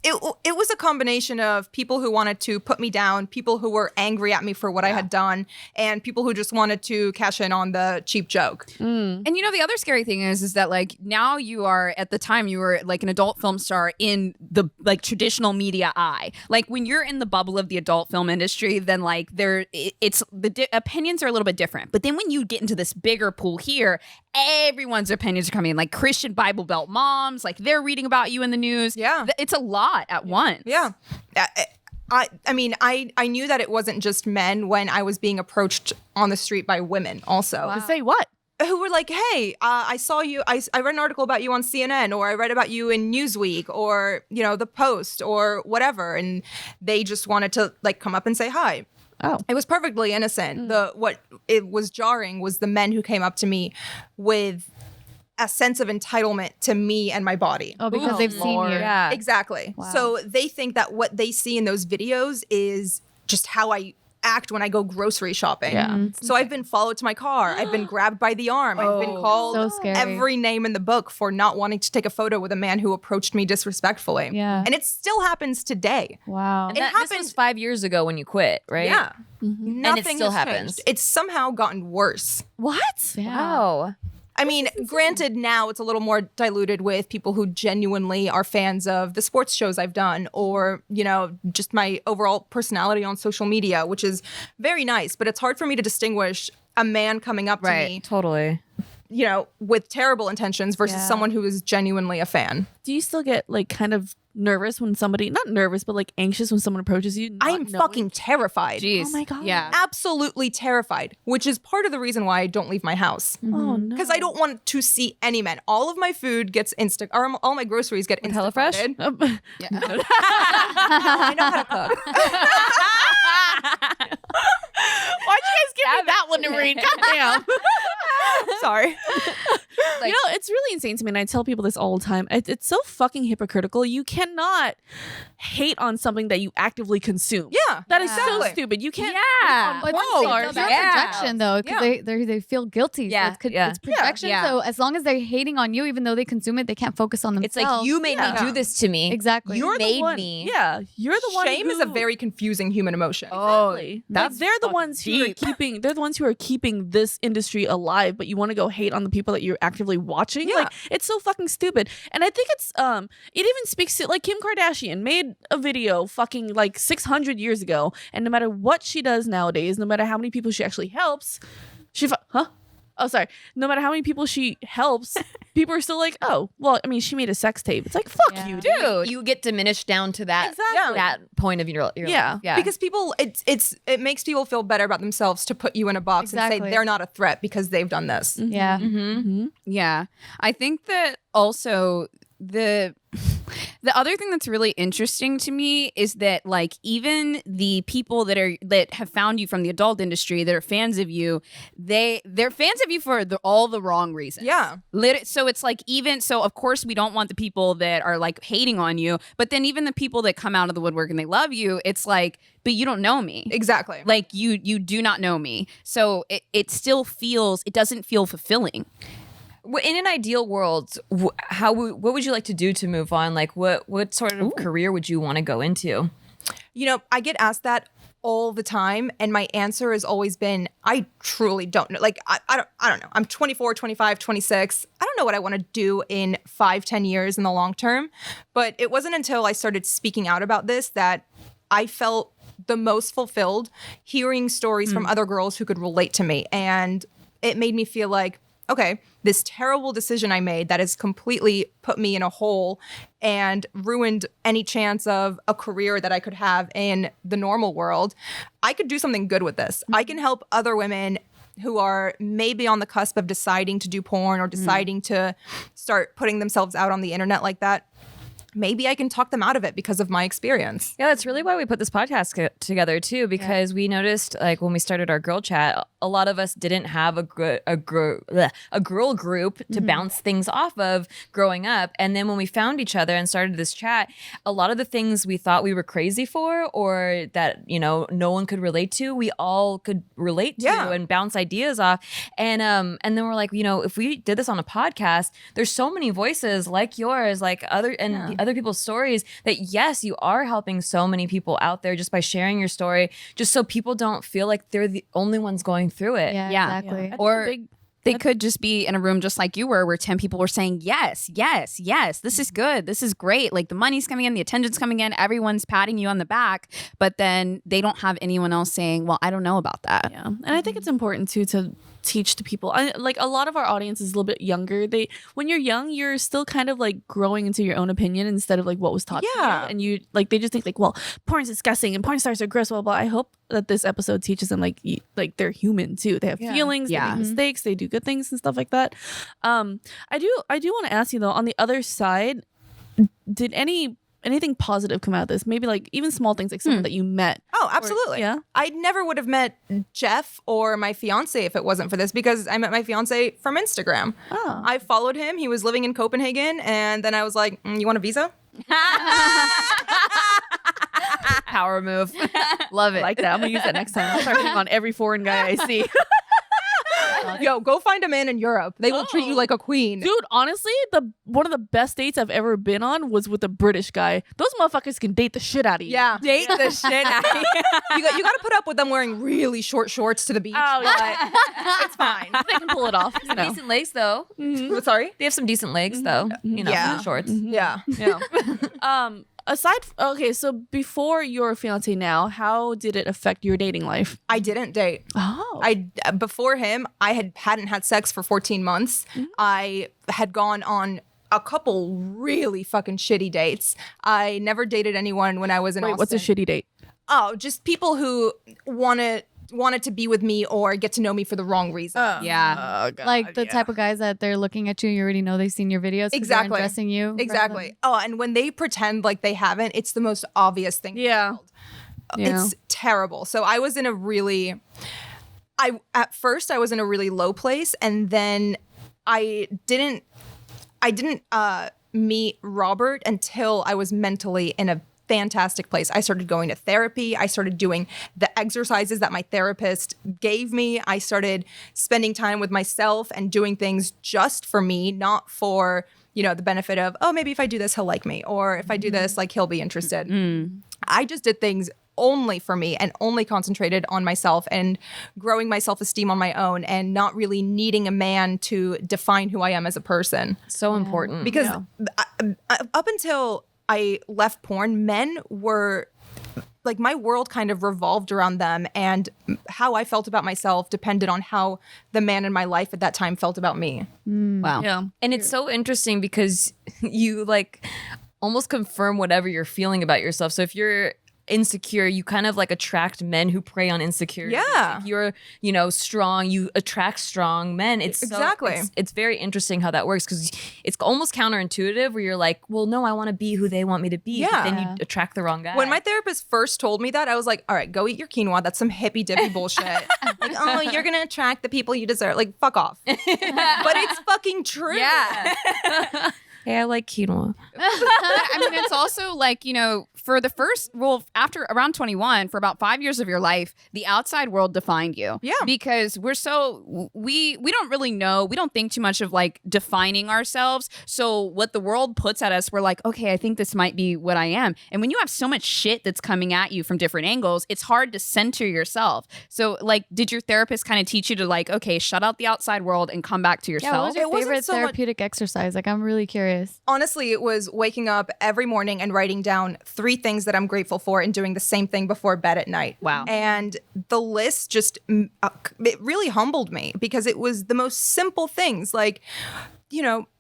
It was a combination of people who wanted to put me down, people who were angry at me for what I had done, and people who just wanted to cash in on the cheap joke. And you know, the other scary thing is that like now you are, at the time you were like an adult film star in the like traditional media eye. Like when you're in the bubble of the adult film industry, then like it's the opinions are a little bit different. But then when you get into this bigger pool here, everyone's opinions are coming in. Like Christian Bible Belt moms, like they're reading about you in the news. Yeah. It's a lot at once. Yeah. I mean, I knew that it wasn't just men when I was being approached on the street by women also. To say what? Who were like, hey, I saw you, I read an article about you on CNN, or I read about you in Newsweek, or, you know, The Post, or whatever. And they just wanted to like come up and say hi. Oh. It was perfectly innocent. What it was jarring was the men who came up to me with a sense of entitlement to me and my body. Oh, because they've seen you. Yeah. Exactly. Wow. So they think that what they see in those videos is just how I act when I go grocery shopping. Yeah. So I've been followed to my car. I've been grabbed by the arm. I've been called So scary. every name in the book for not wanting to take a photo with a man who approached me disrespectfully. Yeah. And it still happens today. Wow. And It this happened- was 5 years ago when you quit, right? Yeah. Mm-hmm. Nothing still has happens. changed. It's somehow gotten worse. What? Yeah. Wow. I mean, granted, now it's a little more diluted with people who genuinely are fans of the sports shows I've done, or, you know, just my overall personality on social media, which is very nice. But it's hard for me to distinguish a man coming up to me, Totally. you know, with terrible intentions versus Yeah. someone who is genuinely a fan. Do you still get like kind of nervous when somebody, not nervous, but like anxious when someone approaches you? I am fucking terrified. Jeez. Oh my God. Yeah. Absolutely terrified, which is part of the reason why I don't leave my house. Oh no. Because I don't want to see any men. All of my food gets or all my groceries get HelloFresh? Instacarted. I know how to cook. Why'd you guys give me that one to read? Goddamn. Sorry. You know, it's really insane to me, and I tell people this all the time. It's so fucking hypocritical. You cannot hate on something that you actively consume. Yeah. That is so Exactly. stupid. You can't. Yeah. But Oh, it's their yeah. projection though, because they feel guilty. Yeah, So yeah. it's projection. Yeah. So as long as they're hating on you, even though they consume it, they can't focus on It's themselves. like you made Yeah. me do this to me. Exactly. You You're the made one. me. Yeah, you're the one. Shame is a who- very confusing human emotion. Exactly. that's Like, they're the fucking ones who are deep. keeping. They're the ones who are keeping this industry alive. But you want to go hate on the people that you're actively watching. Yeah. Like it's so fucking stupid. And I think it's it even speaks to like Kim Kardashian made a video fucking like 600 years ago, and no matter what she does nowadays, no matter how many people she actually helps, no matter how many people she helps, people are still like, oh, well, I mean, she made a sex tape. It's like, fuck Yeah. you, dude. You get diminished down to that Exactly. that point of your Yeah. life. Yeah. Because people, it makes people feel better about themselves to put you in a box and Exactly. say they're not a threat because they've done this. Yeah. Mm-hmm. Yeah. I think that also The other thing that's really interesting to me is that like even the people that have found you from the adult industry that are fans of you, they're fans of you for all the wrong reasons. Yeah. So it's like even so of course we don't want the people that are like hating on you, but then even the people that come out of the woodwork and they love you, it's like, but you don't know me. Exactly. Like you do not know me. So it still feels, it doesn't feel fulfilling. In an ideal world, what would you like to do to move on? Like, what sort of career would you want to go into? You know, I get asked that all the time, and my answer has always been, I truly don't know. Like, I don't know. I'm 24, 25, 26. I don't know what I want to do in 5-10 years in the long term. But it wasn't until I started speaking out about this that I felt the most fulfilled hearing stories from other girls who could relate to me. And it made me feel like, okay, this terrible decision I made that has completely put me in a hole and ruined any chance of a career that I could have in the normal world. I could do something good with this. I can help other women who are maybe on the cusp of deciding to do porn or deciding to start putting themselves out on the internet like that. Maybe I can talk them out of it because of my experience. Yeah, that's really why we put this podcast together too, because we noticed like when we started our girl chat, a lot of us didn't have a girl group to bounce things off of growing up. And then when we found each other and started this chat, a lot of the things we thought we were crazy for or that, you know, no one could relate to, we all could relate to and bounce ideas off. And then we're like, you know, if we did this on a podcast, there's so many voices like yours, like other people's stories that yes, you are helping so many people out there just by sharing your story, just so people don't feel like they're the only ones going through it. Yeah. Exactly. Or they could just be in a room just like you were where 10 people were saying, yes, yes, yes, this is good. This is great. Like the money's coming in, the attention's coming in, everyone's patting you on the back. But then they don't have anyone else saying, well, I don't know about that. Yeah. And I think it's important too to teach to people. Like a lot of our audience is a little bit younger. When you're young, you're still kind of like growing into your own opinion instead of like what was taught to you. And you like they just think like, well, porn's disgusting and porn stars are gross, blah blah. I hope that this episode teaches them like they're human too. They have feelings, they make mistakes, they do good things and stuff like that. I do want to ask you though, on the other side, did anything positive come out of this? Maybe like even small things like someone that you met. Oh, absolutely. I never would have met Jeff or my fiance if it wasn't for this, because I met my fiance from Instagram. Oh. I followed him. He was living in Copenhagen. And then I was like, you want a visa? Power move. Love it. I like that. I'm gonna use that next time. I'll start hitting on every foreign guy I see. Yo, go find a man in Europe. They will treat you like a queen. Dude, honestly, one of the best dates I've ever been on was with a British guy. Those motherfuckers can date the shit out of you. Yeah. Date the shit out of you. You got to put up with them wearing really short shorts to the beach. Oh, yeah. But it's fine. They can pull it off. You know. Decent legs though. Sorry? They have some decent legs though. You know, Yeah. shorts. Yeah. Yeah. Okay, so before your fiance now, how did it affect your dating life? I didn't date. Oh. Before him, I hadn't had sex for 14 months. I had gone on a couple really fucking shitty dates. I never dated anyone when I was in Austin. What's a shitty date? Oh, just people who wanted to be with me or get to know me for the wrong reason. Yeah. Oh, God, Like the type of guys that they're looking at you, you already know they've seen your videos. 'cause they're Exactly. undressing you. Exactly. Oh, and when they pretend like they haven't, it's the most obvious thing. Yeah. It's terrible. So I was in a really, at first I was in a really low place, and then I didn't meet Robert until I was mentally in a fantastic place. I started going to therapy. I started doing the exercises that my therapist gave me. I started spending time with myself and doing things just for me, not for, the benefit of, oh, maybe if I do this, he'll like me. Or if I do this, like, he'll be interested. I just did things only for me and only concentrated on myself and growing my self-esteem on my own and not really needing a man to define who I am as a person. So important. Because up until I left porn, men were like, my world kind of revolved around them, and how I felt about myself depended on how the man in my life at that time felt about me. Wow. Yeah. And it's so interesting because you like almost confirm whatever you're feeling about yourself. So if you're insecure, you kind of like attract men who prey on insecurity. Yeah. If you're, strong, you attract strong men. It's Exactly. It's very interesting how that works because it's almost counterintuitive where you're like, well, no, I want to be who they want me to be. Yeah. But then you attract the wrong guy. When my therapist first told me that, I was like, all right, go eat your quinoa. That's some hippy dippy bullshit. Like, oh, you're going to attract the people you deserve. Like, fuck off. But it's fucking true. Yeah. Hey, I like quinoa. I mean, it's also like, for the first, after around 21, for about 5 years of your life, the outside world defined you. Yeah. Because we don't really know. We don't think too much of like defining ourselves. So what the world puts at us, we're like, okay, I think this might be what I am. And when you have so much shit that's coming at you from different angles, it's hard to center yourself. So like, did your therapist kind of teach you to like, okay, shut out the outside world and come back to Yeah, what yourself? was your It wasn't favorite so much- therapeutic exercise? Like, I'm really curious. Honestly, it was waking up every morning and writing down 3 things that I'm grateful for and doing the same thing before bed at night. Wow. And the list just, it really humbled me because it was the most simple things like,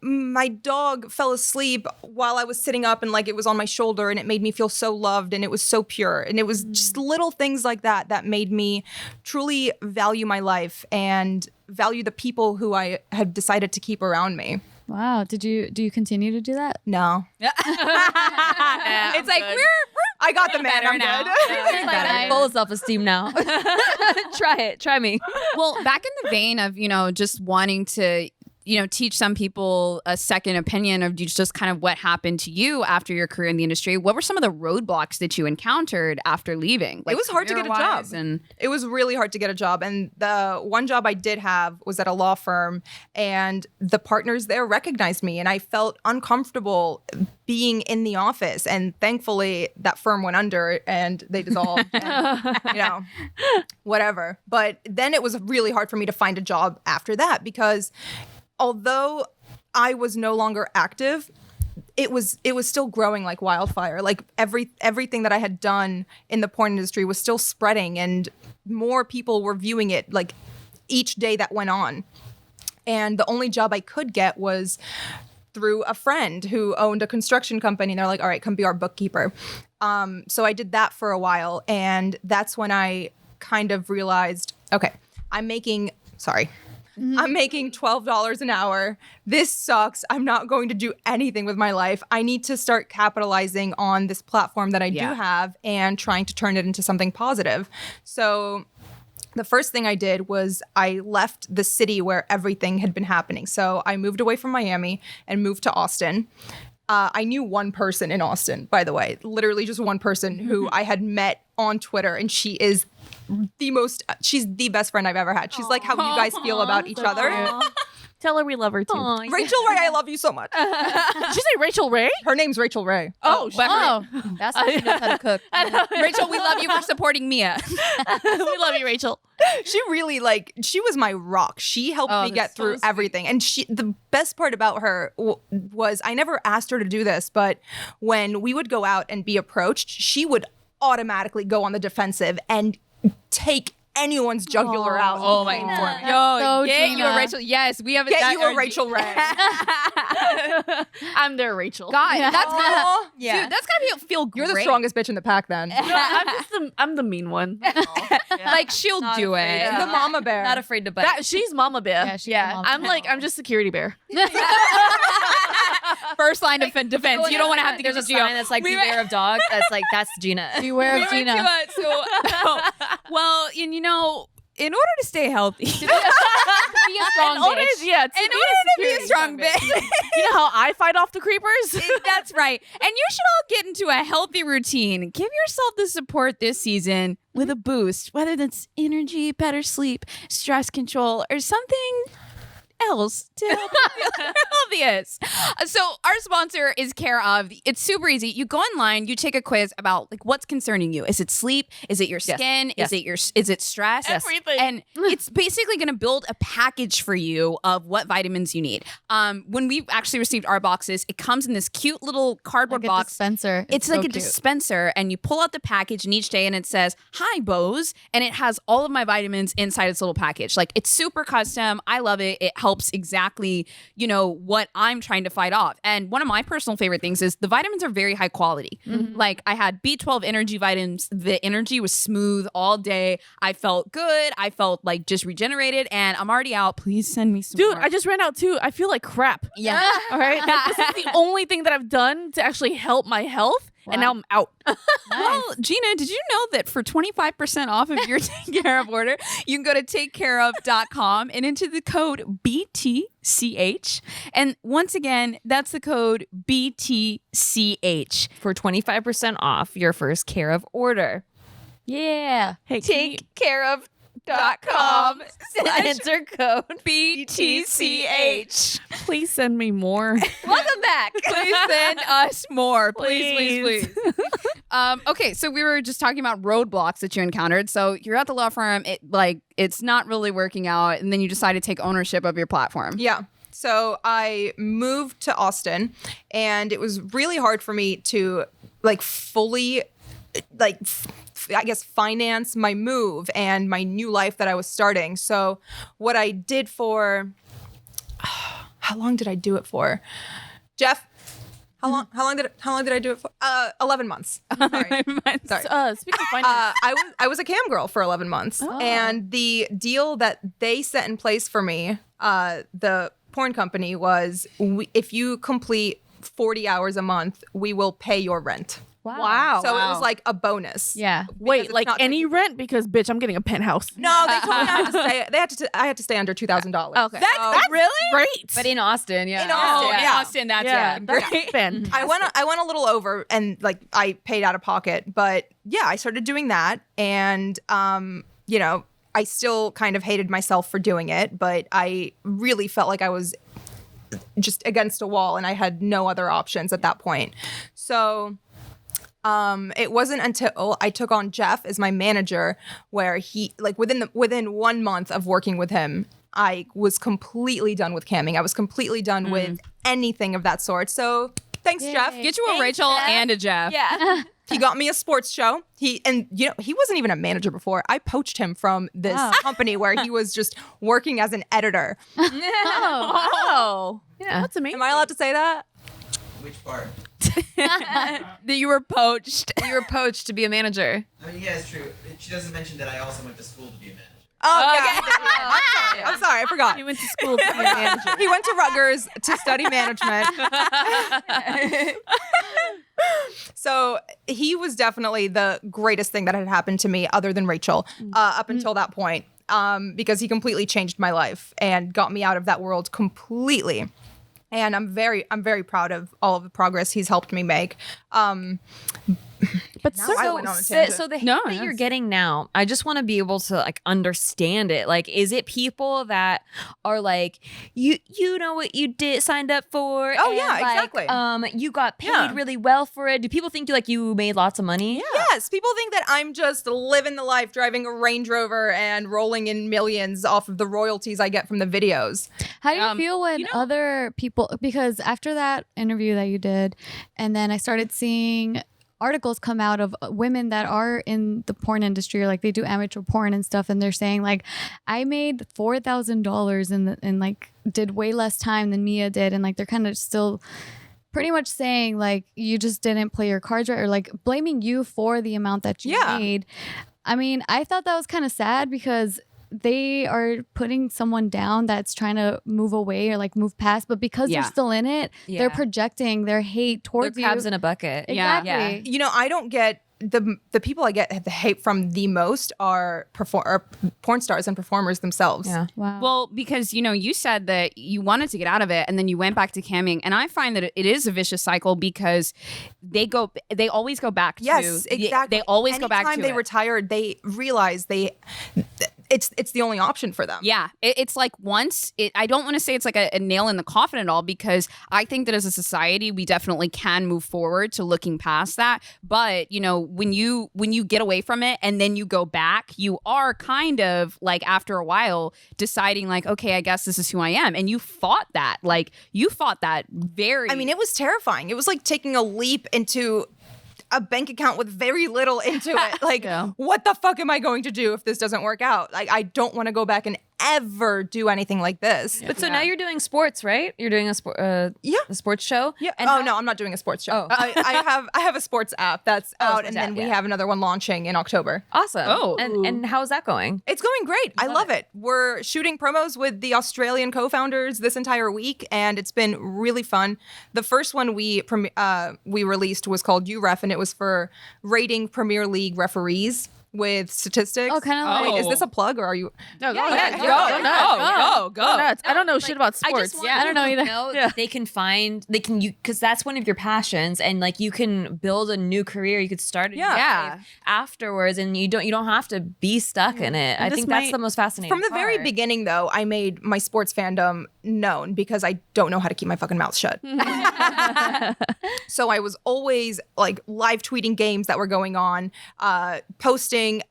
my dog fell asleep while I was sitting up and like it was on my shoulder and it made me feel so loved and it was so pure. And it was just little things like that made me truly value my life and value the people who I had decided to keep around me. Wow. Do you continue to do that? No. It's like, I got the man. better I'm now. good. I'm full of self-esteem now. Try me. well, back in the vein of, just wanting to, teach some people a second opinion of just kind of what happened to you after your career in the industry. What were some of the roadblocks that you encountered after leaving? It was hard to get a job. career-wise and It was really hard to get a job. And the one job I did have was at a law firm, and the partners there recognized me, and I felt uncomfortable being in the office. And thankfully, that firm went under and they dissolved. And, whatever. But then it was really hard for me to find a job after that because although I was no longer active, it was still growing like wildfire. Like everything that I had done in the porn industry was still spreading, and more people were viewing it like each day that went on. And the only job I could get was through a friend who owned a construction company. And they're like, all right, come be our bookkeeper. So I did that for a while, and that's when I kind of realized, okay, I'm making $12 an hour. This sucks. I'm not going to do anything with my life. I need to start capitalizing on this platform that I do have and trying to turn it into something positive. So the first thing I did was I left the city where everything had been happening. So I moved away from Miami and moved to Austin. I knew one person in Austin, by the way, literally just one person who I had met on Twitter, and she's the best friend I've ever had. She's like how you guys feel about each other. Tell her we love her too. Rachel Ray, I love you so much. Did you say Rachel Ray? Her name's Rachel Ray. That's how she knows how to cook. Rachel, we love you for supporting Mia. We love you, Rachel. She really she was my rock. She helped me get through everything. And the best part about her was I never asked her to do this, but when we would go out and be approached, she would automatically go on the defensive and take anyone's jugular out. Oh my God. God. So Yo, get you a Gina. Rachel. Yes, we have Get you a Rachel Ray. I'm their Rachel. God, that's gotta, Aw. dude, that's gotta feel great. You're the strongest bitch in the pack then. No, I'm the mean one. Like, she'll do it. Yeah. The mama bear. Not afraid to bite. She's Mama Bear. Yeah, she's the mama I'm just security bear. First line of defense. You don't want to have to There's get a to jail. sign that's like beware of dogs. That's Gina. Beware of Gina. Well, in order to stay healthy, Be a strong bitch. in order to be a strong bitch. You know how I fight off the creepers? That's right. And you should all get into a healthy routine. Give yourself the support this season with a boost, whether that's energy, better sleep, stress control, or something else to help you feel healthiest. So our sponsor is Care Of. It's super easy. You go online, you take a quiz about like what's concerning you. Is it sleep? Is it your skin? Yes. Is it stress? Everything. And it's basically going to build a package for you of what vitamins you need. When we actually received our boxes, it comes in this cute little cardboard Like a box. dispenser. It's so like a cute. dispenser, and you pull out the package, and each day, and it says, "Hi, Bose," and it has all of my vitamins inside its little package. Like, it's super custom. I love it. It helps helps exactly, what I'm trying to fight off. And one of my personal favorite things is the vitamins are very high quality. Like I had B12 energy vitamins. The energy was smooth all day. I felt good. I felt like just regenerated, and I'm already out. Please send me some Dude, more. I just ran out too. I feel like crap. Yeah. All right. Like, this is the only thing that I've done to actually help my health. And now I'm out. Well, Gina, did you know that for 25% off of your Take Care of order, you can go to takecareof.com and enter the code BTCH. And once again, that's the code BTCH. For 25% off your first Care of order. Yeah. Hey, Takecareof.com. Enter code BTCH. please send me more. Welcome back. Please send us more. Please. Okay, so we were just talking about roadblocks that you encountered. So you're at the law firm. It's not really working out, and then you decide to take ownership of your platform. Yeah. So I moved to Austin, and it was really hard for me to fully I guess finance my move and my new life that I was starting. So what I did for how long did I do it for? Jeff, how long did I do it for? 11 months. Sorry. Speaking of finance, I was a cam girl for 11 months, and the deal that they set in place for me, the porn company, was if you complete 40 hours a month, we will pay your rent. wow. So it was like a bonus. Yeah. Wait, it's like not any rent? Because bitch, I'm getting a penthouse. No, they told me I had to stay. I had to stay under $2,000. Okay. That's really Great. But in Austin, yeah. In Austin, in yeah. Austin. That's yeah, great. that's fantastic. I went a little over, and I paid out of pocket, but yeah, I started doing that, and I still kind of hated myself for doing it, but I really felt like I was just against a wall, and I had no other options at that point. So it wasn't until I took on Jeff as my manager, where he within 1 month of working with him, I was completely done with camming. I was completely done with anything of that sort. So thanks, Jeff. Get you a Rachel and a Jeff. Yeah. He got me a sports show. He wasn't even a manager before. I poached him from this company where he was just working as an editor. Oh, Yeah. that's amazing. Am I allowed to say that? Which part? That you were poached. You were poached to be a manager. I mean, yeah, it's true. She doesn't mention that I also went to school to be a manager. Oh, yeah. I'm sorry. I forgot. You went to school to be a manager. He went to Rutgers to study management. So he was definitely the greatest thing that had happened to me, other than Rachel, up until that point, because he completely changed my life and got me out of that world completely. And I'm very proud of all of the progress he's helped me make. But Now I went on a tangent. So the hate No, that you're that's- getting now, I just want to be able to understand it. Is it people that are you know what you signed up for? Oh, and, yeah, exactly. You got paid Yeah. really well for it. Do people think you made lots of money? Yes, people think that I'm just living the life, driving a Range Rover and rolling in millions off of the royalties I get from the videos. How do you feel when other people, because after that interview that you did, and then I started seeing articles come out of women that are in the porn industry, or they do amateur porn and stuff, and they're saying I made $4,000 and did way less time than Mia did, and they're kind of still pretty much saying you just didn't play your cards right, or blaming you for the amount that you made. I mean, I thought that was kind of sad, because they are putting someone down that's trying to move away or move past, but because Yeah. they're still in it, Yeah. they're projecting their hate They're towards crabs you. in a bucket. Exactly. Yeah. I don't get the people I get the hate from the most are porn stars and performers themselves. Yeah. Wow. Well, because you said that you wanted to get out of it, and then you went back to camming, and I find that it is a vicious cycle, because they always go back to Yes, exactly. They always go back to Anytime they it. retire, they realize it's the only option for them. Yeah, it's I don't want to say it's a nail in the coffin at all, because I think that as a society, we definitely can move forward to looking past that. But, when you get away from it and then you go back, you are kind of after a while deciding okay, I guess this is who I am. And you fought that. Very. I mean, it was terrifying. It was like taking a leap into a bank account with very little into it. Yeah. What the fuck am I going to do if this doesn't work out? I don't want to go back and ever do anything like this. But so now you're doing sports, right? You're doing a sports show. Yeah. And No, I'm not doing a sports show. Oh. I have a sports app that's out, sports and then app, we yeah. have another one launching in October. Awesome. Oh. And how's that going? It's going great. I love it. We're shooting promos with the Australian co-founders this entire week, and it's been really fun. The first one we released was called UREF, and it was for rating Premier League referees with statistics. Oh, kind of like. Wait, is this a plug or are you? No, go Yeah, ahead. go nuts. Go nuts. I don't know shit about I sports. just want I don't know people either. to know Yeah. that they can because that's one of your passions, and like you can build a new career. You could start a new Yeah. life afterwards, and you don't have to be stuck in it. I this think that's might- the most fascinating. From the very part. beginning, though, I made my sports fandom known because I don't know how to keep my fucking mouth shut. So I was always like live tweeting games that were going on, posting,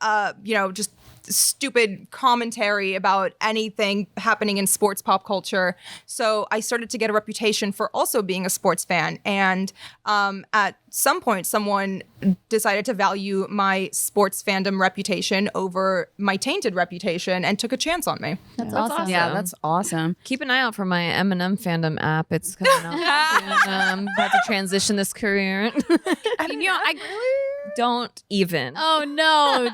just stupid commentary about anything happening in sports pop culture. So I started to get a reputation for also being a sports fan. And at some point, someone decided to value my sports fandom reputation over my tainted reputation and took a chance on me. That's awesome. Yeah, that's awesome. Keep an eye out for my Eminem fandom app. It's coming out. And, about to transition this career. Don't even. Oh no.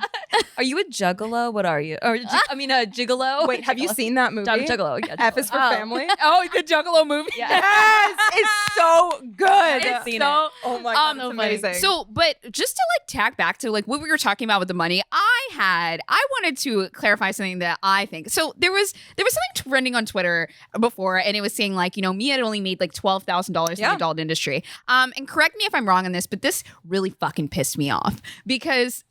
Are you a juggalo? What are you? Or a gigolo? Wait, have you seen that movie? Juggalo? Yeah, F is for family. Oh, the Juggalo movie. Yes, it's so good. I've seen so, it. Oh my god, it's amazing. So, but just to like tack back to like what we were talking about with the money, I wanted to clarify something that I think. So there was something trending on Twitter before, and it was saying like, Mia had only made like $12,000 in the adult industry. And correct me if I'm wrong on this, but this really fucking pissed me off because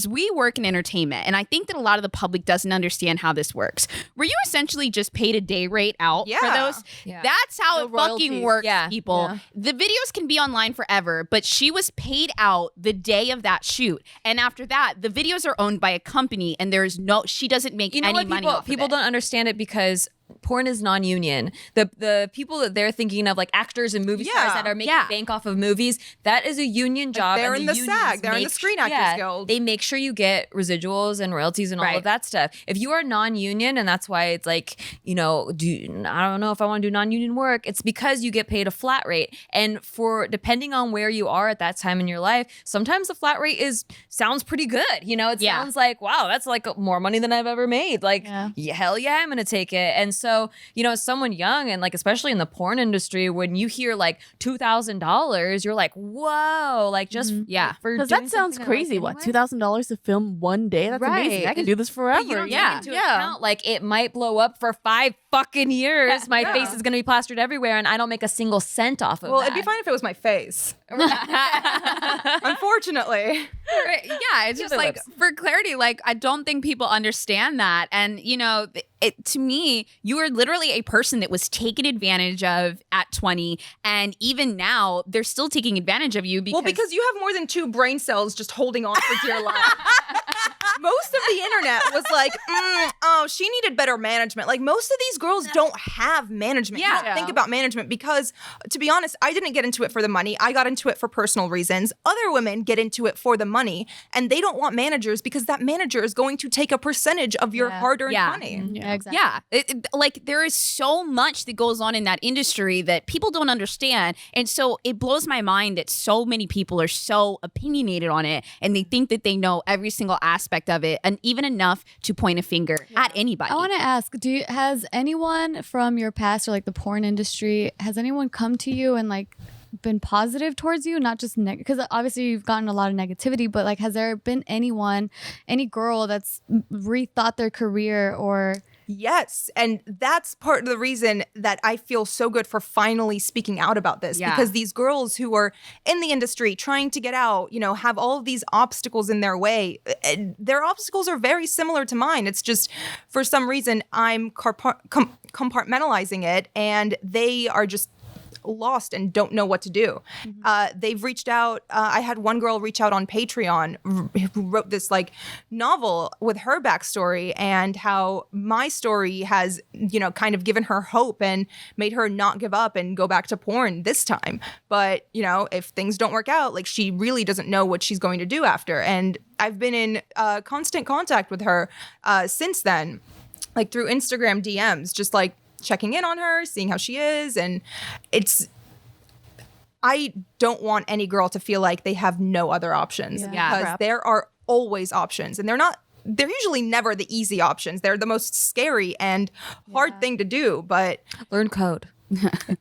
we work in entertainment, and I think that a lot of the public doesn't understand how this works. Were you essentially just paid a day rate out for those? Yeah. That's how No it fucking royalties. works, Yeah. people. Yeah. The videos can be online forever, but she was paid out the day of that shoot. And after that, the videos are owned by a company, and she doesn't make any money off People of it. don't understand it because porn is non-union. The people that they're thinking of, like actors and movie stars that are making bank off of movies, that is a union job. they're and in the unions SAG, they're in the Screen Actors Guild. They make sure you get residuals and royalties and all of that stuff. If you are non-union, and that's why it's like, I don't know if I want to do non-union work, it's because you get paid a flat rate. And depending on where you are at that time in your life, sometimes the flat rate sounds pretty good. It sounds like, wow, that's like more money than I've ever made. Like, hell yeah, I'm going to take it. And so, as someone young and like, especially in the porn industry, when you hear like $2,000, you're like, whoa, like just for Because doing that sounds something I like crazy. What, anyway? $2,000 to film one day? That's amazing. I can do this But forever. you don't take into account, like, it might blow up for 5 fucking years. My face is going to be plastered everywhere, and I don't make a single cent off of Well, that. it'd be fine if it was my face. Unfortunately. Yeah, it's just their like lips. for clarity, like I don't think people understand that. And to me, you are literally a person that was taken advantage of at 20, and even now they're still taking advantage of you because you have more than 2 brain cells just holding on for dear life. Most of the internet was like, she needed better management. Like, most of these girls don't have management. You don't think about management because, to be honest, I didn't get into it for the money. I got into it for personal reasons. Other women get into it for the money, and they don't want managers because that manager is going to take a percentage of your hard-earned money. Yeah, exactly. Yeah, like there is so much that goes on in that industry that people don't understand, and so it blows my mind that so many people are so opinionated on it, and they think that they know every single aspect of it, and even enough to point a finger at anybody. I want to ask, has anyone from your past or like the porn industry, has anyone come to you and like been positive towards you, not just because obviously you've gotten a lot of negativity, but like has there been any girl that's rethought their career or? Yes. And that's part of the reason that I feel so good for finally speaking out about this. Yeah. Because these girls who are in the industry trying to get out, have all of these obstacles in their way. Their obstacles are very similar to mine. It's just for some reason I'm compartmentalizing it, and they are just lost and don't know what to do. They've reached out. I had one girl reach out on Patreon who wrote this like novel with her backstory and how my story has, kind of given her hope and made her not give up and go back to porn this time. But, if things don't work out, like she really doesn't know what she's going to do after. And I've been in constant contact with her since then. like through Instagram DMs, just like checking in on her, seeing how she is. And I don't want any girl to feel like they have no other options Yeah. because there are always options, and they're usually never the easy options. They're the most scary and hard thing to do, but Learn code.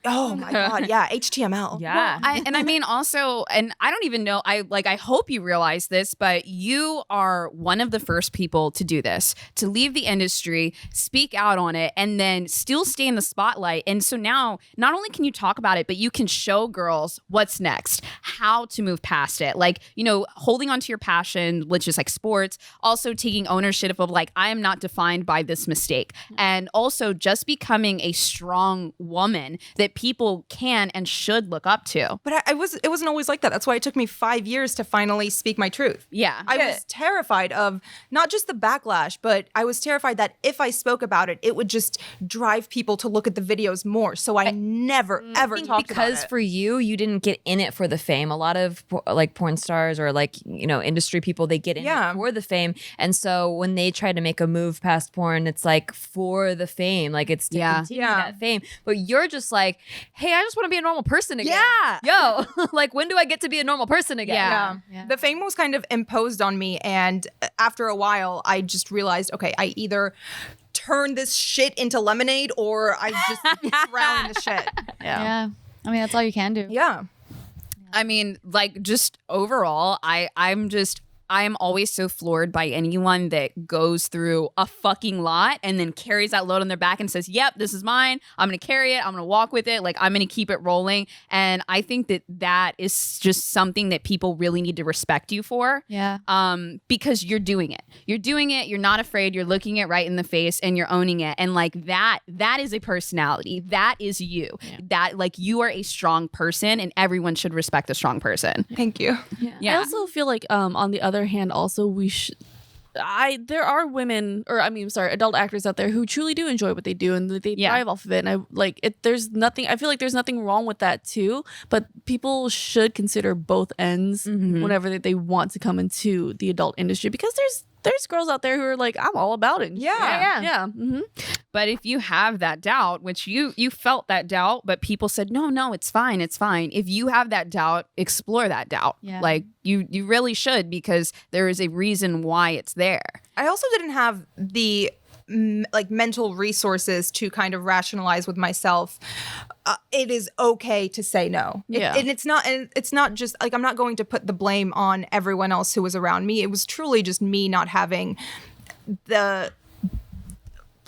oh my God, yeah, HTML. Yeah. I mean also, and I don't even know, I hope you realize this, but you are one of the first people to do this, to leave the industry, speak out on it, and then still stay in the spotlight. And so now not only can you talk about it, but you can show girls what's next, how to move past it. Like, you know, holding on to your passion, which is like sports, also taking ownership of like, I am not defined by this mistake. And also just becoming a strong woman that people can and should look up to. But it wasn't always like that. That's why it took me 5 years to finally speak my truth. Yeah. I was terrified of not just the backlash, but I was terrified that if I spoke about it, it would just drive people to look at the videos more. So I never, ever talked about it. Because for you didn't get in it for the fame. A lot of like porn stars or like, you know, industry people, they get in it for the fame. And so when they try to make a move past porn, it's like for the fame. Like it's to continue that fame. But you're just like, hey, I just want to be a normal person again. Yeah. Yo, like when do I get to be a normal person again? Yeah. The fame was kind of imposed on me. And after a while, I just realized, okay, I either turn this shit into lemonade or I just drown in the shit. Yeah. I mean, that's all you can do. Yeah. I mean, like, just overall, I'm always so floored by anyone that goes through a fucking lot and then carries that load on their back and says, yep, this is mine. I'm going to carry it. I'm going to walk with it. Like, I'm going to keep it rolling. And I think that is just something that people really need to respect you for. Yeah. Because you're doing it. You're doing it. You're not afraid. You're looking it right in the face and you're owning it. And like that is a personality. That is you. That like you are a strong person and everyone should respect a strong person. Thank you. I also feel like on the other hand, also there are women, or I mean, sorry, adult actors out there who truly do enjoy what they do and they thrive off of it. And I like it. I feel like there's nothing wrong with that too. But people should consider both ends whenever they want to come into the adult industry, because there's girls out there who are like, I'm all about it. Yeah. But if you have that doubt, which you felt that doubt, but people said, no, it's fine. If you have that doubt, explore that doubt. Yeah. Like you really should, because there is a reason why it's there. I also didn't have the like mental resources to kind of rationalize with myself. It is okay to say no. And it's not just like, I'm not going to put the blame on everyone else who was around me. It was truly just me not having the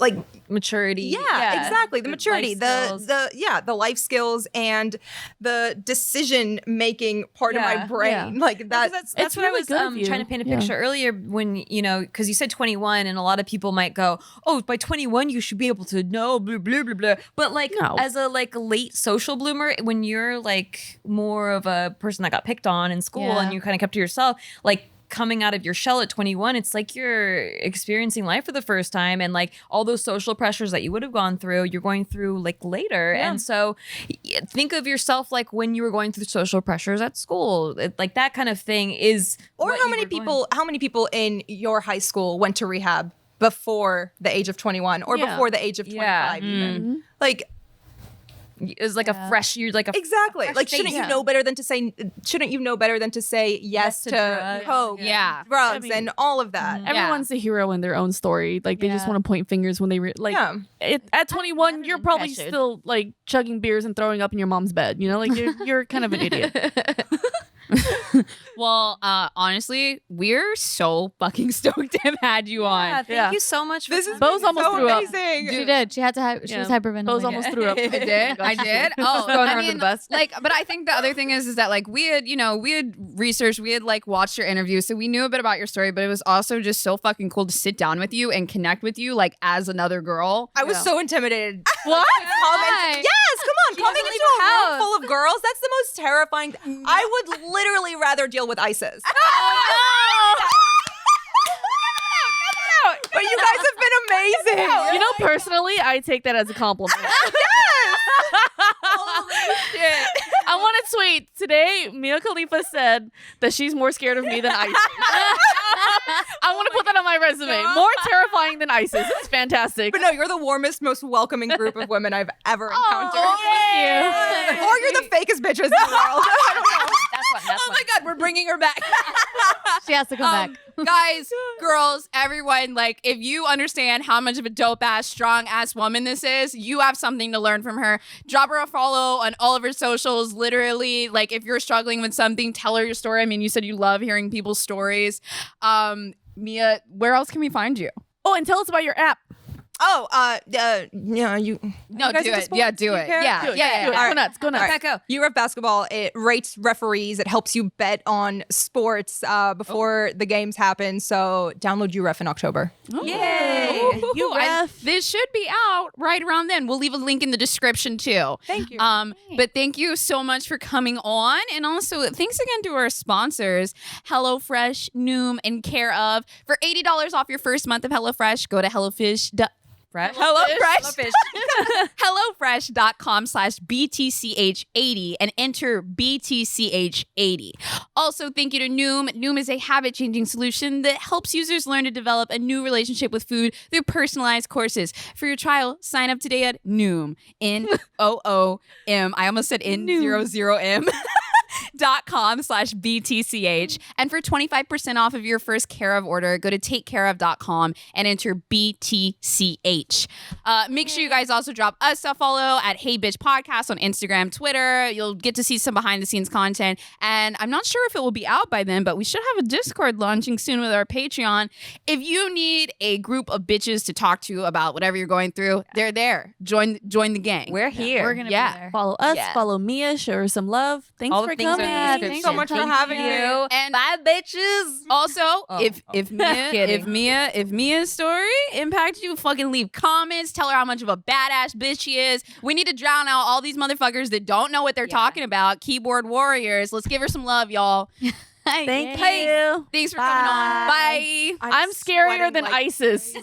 like maturity. Yeah, exactly. The maturity, the life skills and the decision making part of my brain. Like that. That's what I was trying to paint a picture earlier when, you know, because you said 21 and a lot of people might go, oh, by 21 you should be able to know blah blah blah blah. But like as a like late social bloomer, when you're like more of a person that got picked on in school and you kind of kept to yourself, like coming out of your shell at 21, it's like you're experiencing life for the first time, and like all those social pressures that you would have gone through, you're going through like later. And so think of yourself like when you were going through social pressures at school, like that kind of thing is. Or how many people in your high school went to rehab before the age of 21 or before the age of 25 even. Like is like a fresh, you're like a exactly like shouldn't you know better than to say yes to coke, drugs, and all of that. Everyone's a hero in their own story. Like they just want to point fingers when they at 21 you're probably still like chugging beers and throwing up in your mom's bed, you know, like you're kind of an idiot. Well, honestly, we're so fucking stoked to have had you on. Thank you so much. This is Bo's almost so threw up. amazing. She did. She had to. She was hyperventilating. Bo's almost threw up. I did. Oh, I mean, like, but I think the other thing is that like we had researched, we had like watched your interview, so we knew a bit about your story, but it was also just so fucking cool to sit down with you and connect with you like as another girl. I was so intimidated. What? Yes, come on. Coming into a room full of girls, that's the most terrifying. I would literally rather deal with ISIS. Oh, no. But you guys have been amazing. You know, personally, I take that as a compliment. Holy shit. I want to tweet today. Mia Khalifa said that she's more scared of me than ISIS. I want to put that on my resume. More terrifying than ISIS. It's fantastic. But no, you're the warmest, most welcoming group of women I've ever encountered. Thank you. Or you're the fakest bitches in the world. I don't know. Oh my God, we're bringing her back. She has to come back. Guys, girls, everyone, like, if you understand how much of a dope ass, strong ass woman this is, you have something to learn from her. Drop her a follow on all of her socials. Literally, like, if you're struggling with something, tell her your story. I mean, you said you love hearing people's stories. Mia, where else can we find you? Oh, and tell us about your app. Oh, yeah, you. No, You guys do into it. sports? Yeah, do Do you it. care? Yeah, Do it. yeah. Do it. All Go right. nuts. Go nuts. All right. You ref basketball. It rates referees. It helps you bet on sports before the games happen. So download UREF in October. Yay. You And ref. this should be out right around then. We'll leave a link in the description too. Thank you. But thank you so much for coming on. And also thanks again to our sponsors, HelloFresh, Noom, and Care of. For $80 off your first month of HelloFresh, go to HelloFresh. HelloFresh. HelloFresh.com/BTCH80 and enter BTCH80. Also, thank you to Noom. Noom is a habit-changing solution that helps users learn to develop a new relationship with food through personalized courses. For your trial, sign up today at Noom. N-O-O-M. I almost said N00M. .com/BTCH. And for 25% off of your first Care of order, go to takecareof.com and enter BTCH. Make sure you guys also drop us a follow at Hey Bitch Podcast on Instagram, Twitter. You'll get to see some behind the scenes content. And I'm not sure if it will be out by then, but we should have a Discord launching soon with our Patreon. If you need a group of bitches to talk to about whatever you're going through, they're there. Join the gang. We're here. We're gonna Yeah. be there. Follow us. Yeah. Follow Mia. Show her some love. Thanks All for the things are in the coming. description. Thanks so much for having me. And Bye, bitches. also, if kidding. Mia's story impacted you, fucking leave comments. Tell her how much of a badass bitch she is. We need to drown out all these motherfuckers that don't know what they're talking about. Keyboard warriors. Let's give her some love, y'all. Thank Yay. you. Thanks for coming on. Bye. I'm scarier than ISIS.